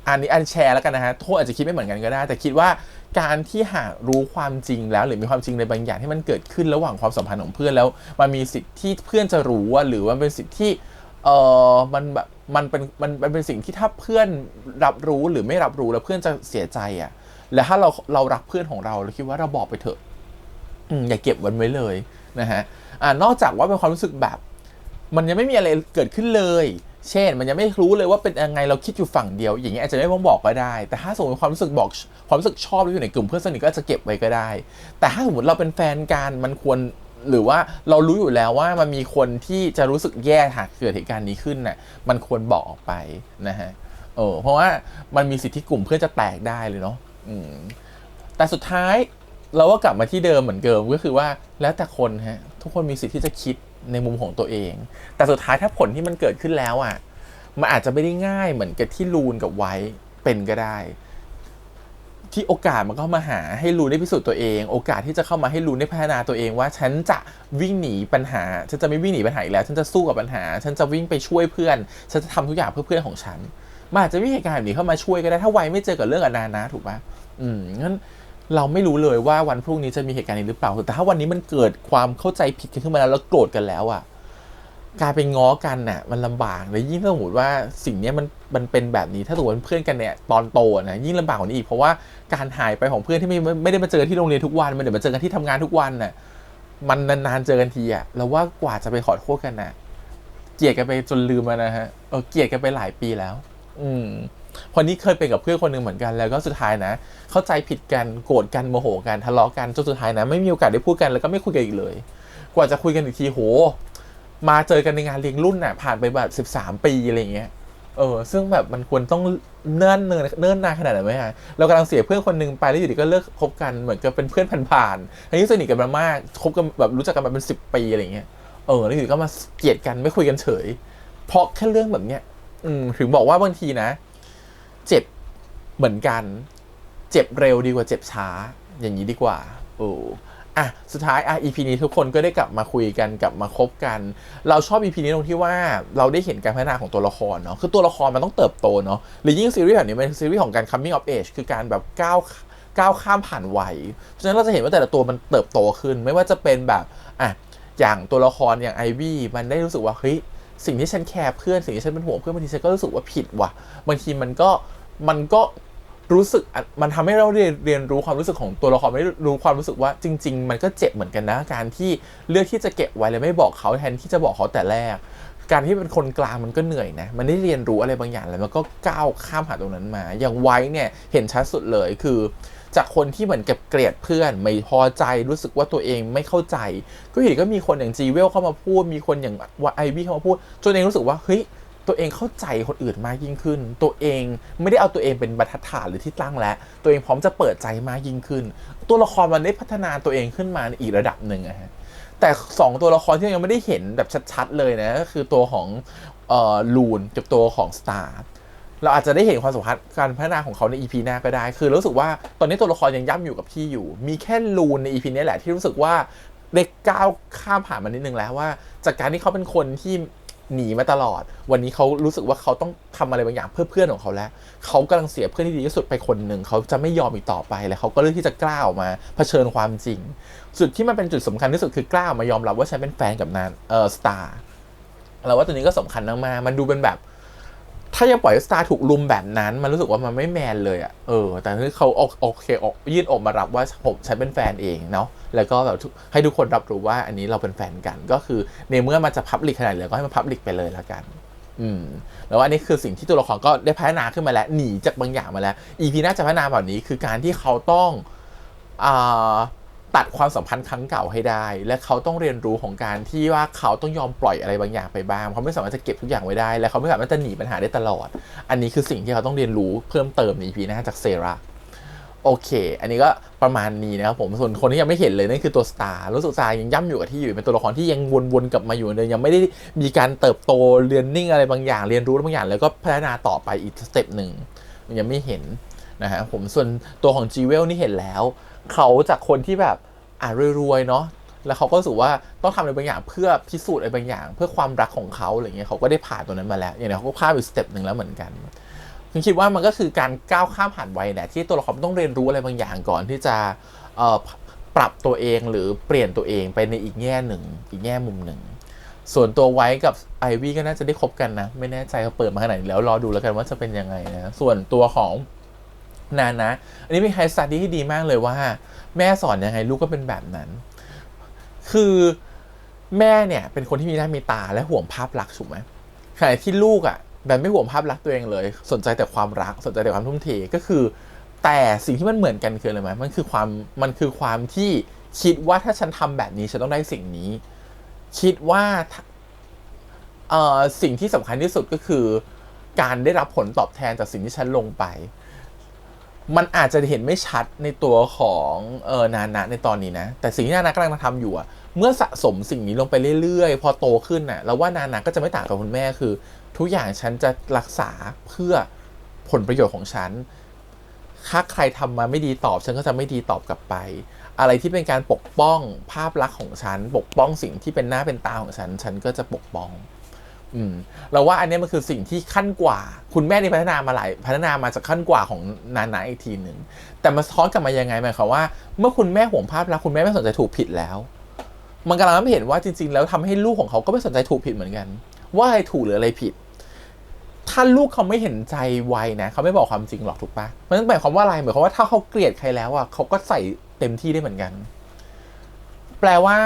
อันนี้แชร์แล้วกันนะฮะทุกคนอาจจะคิดไม่เหมือนกันก็ได้แต่คิดว่าการที่หากรู้ความจริงแล้วหรือมีความจริงในบางอย่างที่มันเกิดขึ้นระหว่างความสัมพันธ์ของเพื่อนแล้วมันมีสิทธิ์ที่เพื่อนจะรู้หรือมันเป็นสิทธิ์ที่มันเป็นสิ่งที่ถ้าเพื่อนรับรู้หรือไม่รับรู้แล้วเพื่อนจะเสียใจแล้วถ้าเรารักเพื่อนของเราคิดว่าเราบอกไปเถอะอย่าเก็บไว้เลยนะฮะนอกจากว่าเป็นความรู้สึกแบบมันยังไม่มีอะไรเกิดขึ้นเลยเช่นมันยังไม่รู้เลยว่าเป็นยังไงเราคิดอยู่ฝั่งเดียวอย่างเงี้ยอาจจะไม่ต้องบอกก็ได้แต่ถ้าสมมติความรู้สึกชอบอยู่ในกลุ่มเพื่อนสนิทก็จะเก็บไว้ก็ได้แต่ถ้าสมมติเราเป็นแฟนกันมันควรหรือว่าเรารู้อยู่แล้วว่ามันมีคนที่จะรู้สึกแย่หากเกิดเหตุการณ์นี้ขึ้นมันควรบอกออกไปนะฮะเพราะว่ามันมีสิทธิ์ที่กลุ่มเพื่อนจะแตกได้เลยเนาะแต่สุดท้ายเราก็กลับมาที่เดิมเหมือนเดิมก็คือว่าแล้วแต่คนฮะทุกคนมีสิทธิ์ที่จะคิดในมุมของตัวเองแต่สุดท้ายถ้าผลที่มันเกิดขึ้นแล้วมันอาจจะไม่ได้ง่ายเหมือนกับที่ลูนกับไว้เป็นก็ได้ที่โอกาสมันเข้ามาหาให้ลูนได้พิสูจน์ตัวเองโอกาสที่จะเข้ามาให้ลูนได้พัฒนาตัวเองว่าฉันจะวิ่งหนีปัญหาฉันจะไม่วิ่งหนีปัญหาอีกแล้วฉันจะสู้กับปัญหาฉันจะวิ่งไปช่วยเพื่อนฉันจะทำทุกอย่างเพื่อเพื่อนของฉันมันอาจจะมีเหตุการณ์แบบนี้เข้ามาช่วยก็ได้ถ้าไว้ไม่เจอกับเรื่องอนานะถูกปะงั้นเราไม่รู้เลยว่าวันพรุ่งนี้จะมีเหตุการณ์นี้หรือเปล่าแต่ถ้าวันนี้มันเกิดความเข้าใจผิดกันขึ้นมาแล้วโกรธกันแล้วกลายเป็นง้อกันมันลำบากเลยยิ่งถ้าสมมติว่าสิ่งนี้มันเป็นแบบนี้ถ้าสมมติเพื่อนกันเนี่ยตอนโตยิ่งลำบากกว่านี้อีกเพราะว่าการหายไปของเพื่อนที่ไม่ได้มาเจอที่โรงเรียนทุกวันมันเดี๋ยวมาเจอกันที่ทำงานทุกวันมันนานๆเจอกันทีเราว่ากว่าจะไปขอโทษกันเกลียดกันไปจนลืมนะฮะเกลียดกันไปหลายปีแล้วพอนี้เคยเป็นกับเพื่อนคนหนึ่งเหมือนกันแล้วก็สุดท้ายเข้าใจผิดกันโกรธกันโมโหกันทะเลาะกันจนสุดท้ายไม่มีโอกาสได้พูดกันแล้วก็ไม่คุยกันอีกเลยกว่าจะคุยกันอีกทีโหมาเจอกันในงานเลี้ยงรุ่นผ่านไปแบบ13 ปีอะไรเงี้ย ซึ่งแบบมันควรต้องเนิ่นนานขนาดไหนไหมฮะเรากำลังเสียเพื่อนคนหนึ่งไปแล้วอยู่ดีก็เลิกคบกันเหมือนกับเป็นเพื่อนผ่านๆทั้งที่สนิทกันมากคบกันแบบรู้จักกันมาเป็น10 ปีอะไรเงี้ยแล้วอยู่ดีก็มาเกลียดกันไม่คุยกันเฉยเพราะแค่เรื่องแบบเนี้ยถึงบอกว่าบางทีนะเจ็บเหมือนกันเจ็บเร็วดีกว่าเจ็บช้าอย่างนี้ดีกว่าสุดท้ายEP นี้ทุกคนก็ได้กลับมาคุยกันกลับมาคบกันเราชอบ EP นี้ตรงที่ว่าเราได้เห็นการพัฒนาของตัวละครเนาะคือตัวละครมันต้องเติบโตเนาะหรือยิ่งซีรีส์แบบนี้เป็นซีรีส์ของการ coming of age คือการแบบก้าวข้ามผ่านวัยเพราะฉะนั้นเราจะเห็นว่าแต่ละตัวมันเติบโตขึ้นไม่ว่าจะเป็นแบบอย่างตัวละครอย่างไอวี่มันได้รู้สึกว่าเฮ้ยสิ่งที่ฉันแคร์เพื่อนสิ่งที่ฉันเป็นห่วงเพื่อนบางทีฉันก็รู้สึกว่าผิดว่ะบางทีมันก็รู้สึกมันทำให้เราเรียนรู้ความรู้สึกของตัวละครไม่รู้ความรู้สึกว่าจริงๆมันก็เจ็บเหมือนกันนะการที่เลือกที่จะเก็บไว้แล้วไม่บอกเขาแทนที่จะบอกเขาแต่แรกการที่เป็นคนกลางมันก็เหนื่อยนะมันได้เรียนรู้อะไรบางอย่างแล้วมันก็ก้าวข้ามผ่านตรงนั้นมาอย่างไว้เนี่ยเห็นชัดสุดเลยคือจากคนที่เหมือนกับเกลียดเพื่อนไม่พอใจรู้สึกว่าตัวเองไม่เข้าใจก็เห็นก็มีคนอย่างจีเวลเข้ามาพูดมีคนอย่างไอวี่เข้ามาพูดจนเองรู้สึกว่าเฮ้ยตัวเองเข้าใจคนอื่นมากยิ่งขึ้นตัวเองไม่ได้เอาตัวเองเป็นบรรทัดฐานหรือที่ตั้งแล้วตัวเองพร้อมจะเปิดใจมากยิ่งขึ้นตัวละครมันได้พัฒนาตัวเองขึ้นมาในอีกระดับหนึ่งฮะแต่2ตัวละครที่ยังไม่ได้เห็นแบบชัดๆเลยนะก็คือตัวของลูนกับตัวของสตาร์เราอาจจะได้เห็นความสัมพันธ์การพัฒนาของเขาใน EP หน้าก็ได้คือรู้สึกว่าตอนนี้ตัวละครยังย่ำอยู่กับที่อยู่มีแค่ลูนใน EP นี้แหละที่รู้สึกว่าได้ก้าวข้ามผ่านมานิดนึงแล้วว่าจากการที่เขาเป็นคนที่หนีมาตลอดวันนี้เขารู้สึกว่าเขาต้องทำอะไรบางอย่างเพื่อเพื่อนของเขาแล้วเขากำลังเสียเพื่อนที่ดีที่สุดไปคนหนึ่งเขาจะไม่ยอมอีกต่อไปแล้วเขาก็เลือกที่จะกล้าออกมาเผชิญความจริงจุดที่มันเป็นจุดสำคัญที่สุดคือกล้าออกมายอมรับว่าฉันเป็นแฟนกับนานสตาร์เราว่าตัวนี้ก็สำคัญมากๆมันดูเป็นแบบถ้ายังปล่อยสตาร์ถูกลุมแบบนั้นมันรู้สึกว่ามันไม่แมนเลยแต่ที่เขาโอเคยื่นออกมารับว่าฉันเป็นแฟนเองเนาะแล้วก็แบบให้ทุกคนรับรู้ว่าอันนี้เราเป็นแฟนกันก็คือในเมื่อมันจะพับลิกขนาดเลยก็ให้มันพับลิกไปเลยละกันแล้วอันนี้คือสิ่งที่ตัวละครก็ได้พัฒนาขึ้นมาแล้วหนีจากบางอย่างมาแล้ว EP น่าจะพัฒนาแบบนี้คือการที่เขาต้องตัดความสัมพันธ์ครั้งเก่าให้ได้และเขาต้องเรียนรู้ของการที่ว่าเขาต้องยอมปล่อยอะไรบางอย่างไปบ้างเขาไม่สามารถจะเก็บทุกอย่างไว้ได้และเขาไม่สามารถจะหนีปัญหาได้ตลอดอันนี้คือสิ่งที่เขาต้องเรียนรู้เพิ่มเติมใน EP หน้าจากเซราโอเคอันนี้ก็ประมาณนี้นะครับผมส่วนคนที่ยังไม่เห็นเลยนั่นคือตัวสตาร์รู้สึกสตาร์ยังย่ำอยู่กับที่อยู่เป็นตัวละครที่ยังวนๆกลับมาอยู่เลยยังไม่ได้มีการเติบโตเรียนนิ่งอะไรบางอย่างเรียนรู้บางอย่างแล้วก็พัฒนาต่อไปอีกสเต็ปหนึ่งยังไม่เห็นนะฮะผมส่วนตัวของจีเวลนี่เห็นแล้วเขาจากคนที่แบบรวยๆเนาะแล้วเขาก็รู้สึกว่าต้องทำอะไรบางอย่างเพื่อพิสูจน์อะไรบางอย่างเพื่อความรักของเขาอะไรเงี้ยเขาก็ได้ผ่านตัวนั้นมาแล้วอย่างนี้เขาก็ข้ามอีกสเต็ปหนึ่งแล้วเหมือนกันผมคิดว่ามันก็คือการก้าวข้ามผ่านวัยแหละที่ตัวละครต้องเรียนรู้อะไรบางอย่างก่อนที่จะปรับตัวเองหรือเปลี่ยนตัวเองไปในอีกแง่หนึ่งอีกแง่มุมหนึ่งส่วนตัวไว้กับไอวี่ก็น่าจะได้คบกันนะไม่แน่ใจเขาเปิดมาขนาดไหนแล้วรอดูแล้วกันว่าจะเป็นยังไงนะส่วนตัวของนานะอันนี้เป็นไฮสตาร์ดี้ที่ดีมากเลยว่าแม่สอนยังไงลูกก็เป็นแบบนั้นคือแม่เนี่ยเป็นคนที่มีหน้ามีตาและห่วงภาพลักษณ์ถูกไหมขณะที่ลูกแบบไม่ห่วงภาพลักษณ์ตัวเองเลยสนใจแต่ความรักสนใจแต่ความทุ่มเทก็คือแต่สิ่งที่มันเหมือนกันคืออะไรไหมมันคือความที่คิดว่าถ้าฉันทำแบบนี้ฉันต้องได้สิ่งนี้คิดว่าสิ่งที่สำคัญที่สุดก็คือการได้รับผลตอบแทนจากสิ่งที่ฉันลงไปมันอาจจะเห็นไม่ชัดในตัวของนานะในตอนนี้นะแต่สิ่งที่นานะกำลังทำอยู่เมื่อสะสมสิ่งนี้ลงไปเรื่อยๆพอโตขึ้นแล้วว่านานะก็จะไม่ต่างกับคุณแม่คือทุกอย่างฉันจะรักษาเพื่อผลประโยชน์ของฉันถ้าใครทำมาไม่ดีตอบฉันก็จะไม่ดีตอบกลับไปอะไรที่เป็นการปกป้องภาพลักษณ์ของฉันปกป้องสิ่งที่เป็นหน้าเป็นตาของฉันก็จะปกป้องเราว่าอันนี้มันคือสิ่งที่ขั้นกว่าคุณแม่นี่พัฒนามาจากขั้นกว่าของนานะอีกทีหนึ่งแต่มาซ้อนกลับมายังไงหมายความว่าเมื่อคุณแม่ห่วงภาพลักษณ์คุณแม่ไม่สนใจถูกผิดแล้วมันกำลังไม่เห็นว่าจริงๆแล้วทำให้ลูกของเขาก็ไม่สนใจถูกผิดเหมือนกันว่าอะไรถูกหรืออะไรผิดถ้าลูกเขาไม่เห็นใจไวนะเขาไม่บอกความจริงหรอกถูกปะมันหมายความว่าอะไรหมายความว่าถ้าเขาเกลียดใครแล้วเขาก็ใส่เต็มที่ได้เหมือนกันแปลว่า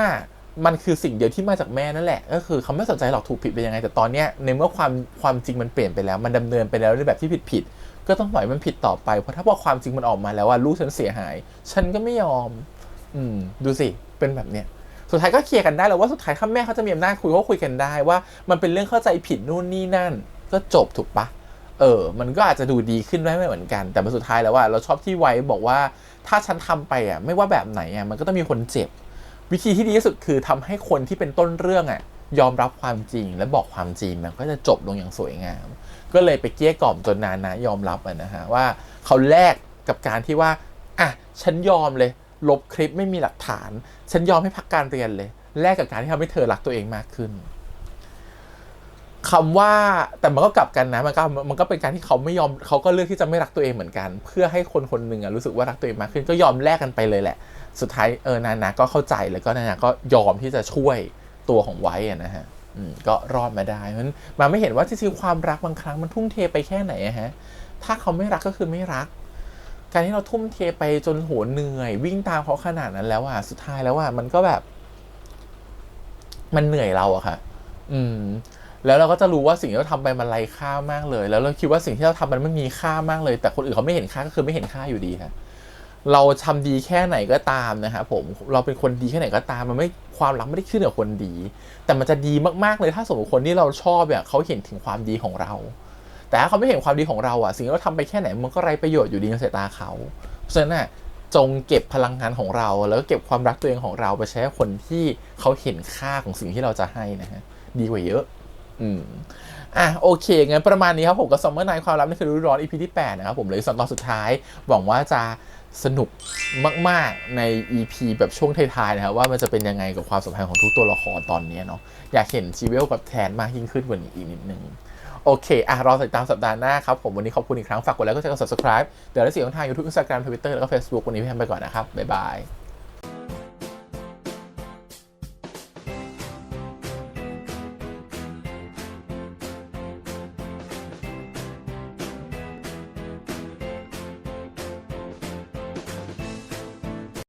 มันคือสิ่งเดียวที่มาจากแม่นั่นแหละก็คือเขาไม่สนใจหรอกถูกผิดเป็นยังไงแต่ตอนเนี้ยในเมื่อความจริงมันเปลี่ยนไปแล้วมันดำเนินไปแล้วในแบบที่ผิดก็ต้องปล่อยมันผิดต่อไปเพราะถ้าพอความจริงมันออกมาแล้วลูกฉันเสียหายฉันก็ไม่ยอมดูสิเป็นแบบเนี้ยสุดท้ายก็เคลียร์กันได้แล้วว่าสุดท้ายถ้าแม่เขาจะมีอำนาจคุยกันได้ว่ามันเป็นเรื่องเข้าใจผิดนู่นนี่นั่น ก็จบถูกปะมันก็อาจจะดูดีขึ้นได้ไม่เหมือนกันแต่สุดท้ายแล้วว่าเราชอบที่ไว้บอกว่าถ้าฉันทำไปอ่ะไม่ว่าแบบไหนอ่ะมันก็ต้องมีคนเจ็บวิธีที่ดีที่สุดคือทำให้คนที่เป็นต้นเรื่องอ่ะยอมรับความจริงและบอกความจริงมันก็จะจบลงอย่างสวยงามก็เลยไปเกลี้ยกล่อมจนนานะยอมรับนะฮะว่าเขาแลกกับการที่ว่าอ่ะฉันยอมเลยลบคลิปไม่มีหลักฐานฉันยอมให้พักการเรียนเลยแลกกับการที่ทำให้เธอรักตัวเองมากขึ้นคำว่าแต่มันก็กลับกันนะมันก็เป็นการที่เขาไม่ยอมเขาก็เลือกที่จะไม่รักตัวเองเหมือนกันเพื่อให้คนคนหนึ่งรู้สึกว่ารักตัวเองมากขึ้นก็ยอมแลกกันไปเลยแหละสุดท้ายนานะก็เข้าใจแล้วก็นานะก็ยอมที่จะช่วยตัวของไว้นะฮะก็รอดมาได้มันไม่เห็นว่าจริงๆความรักบางครั้งมันทุ่มเทไปแค่ไหนฮะถ้าเขาไม่รักก็คือไม่รักการที่เราทุ่มเทไปจนหัวเหนื่อยวิ่งตามเขาขนาดนั้นแล้วสุดท้ายแล้วมันก็แบบมันเหนื่อยเราอะค่ะแล้วเราก็จะรู้ว่าสิ่งที่เราทำไปมันไร้ค่ามากเลยแล้วเราคิดว่าสิ่งที่เราทำมันไม่มีค่ามากเลยแต่คนอื่นเขาไม่เห็นค่าก็คือไม่เห็นค่าอยู่ดีค่ะเราทำดีแค่ไหนก็ตามนะครับผมเราเป็นคนดีแค่ไหนก็ตามมันไม่ความรักไม่ได้ขึ้นกับคนดีแต่มันจะดีมากๆเลยถ้าสมมติคนที่เราชอบเนี่ยเขาเห็นถึงความดีของเราแต่ถ้าเขาไม่เห็นความดีของเราสิ่งที่เราทำไปแค่ไหนมันก็ไร้ประโยชน์อยู่ดีในสายตาเขาเพราะฉะนั้นจงเก็บพลังงานของเราแล้วก็เก็บความรักตัวเองของเราไปใช้กับคนที่เขาเห็นค่าของสิ่งที่เราจะให้นะฮะดีกว่าเยอะโอเคงั้นประมาณนี้ครับผมกับ Summer Night ความลับในคืนฤดูร้อน EP ที่ 8นะครับผมเลยตอนสุดท้ายหวังว่าจะสนุกมากๆใน EP แบบช่วงท้ายๆนะครับว่ามันจะเป็นยังไงกับความสัมพันธ์ของทุกตัวละครตอนนี้เนาะอยากเห็นชีเวลกับแทนมากยิ่งขึ้นกว่านี้อีกนิดนึงโอเครอติดตามสัปดาห์หน้าครับผมวันนี้ขอบคุณอีกครั้งฝากกดไลค์กดแชร์กด subscribe เดี๋ยวได้เสียงทาง YouTube Instagram Twitter แล้วก็ Facebook วันนี้พี่แฮมไปก่อนนะครับบ๊ายบาย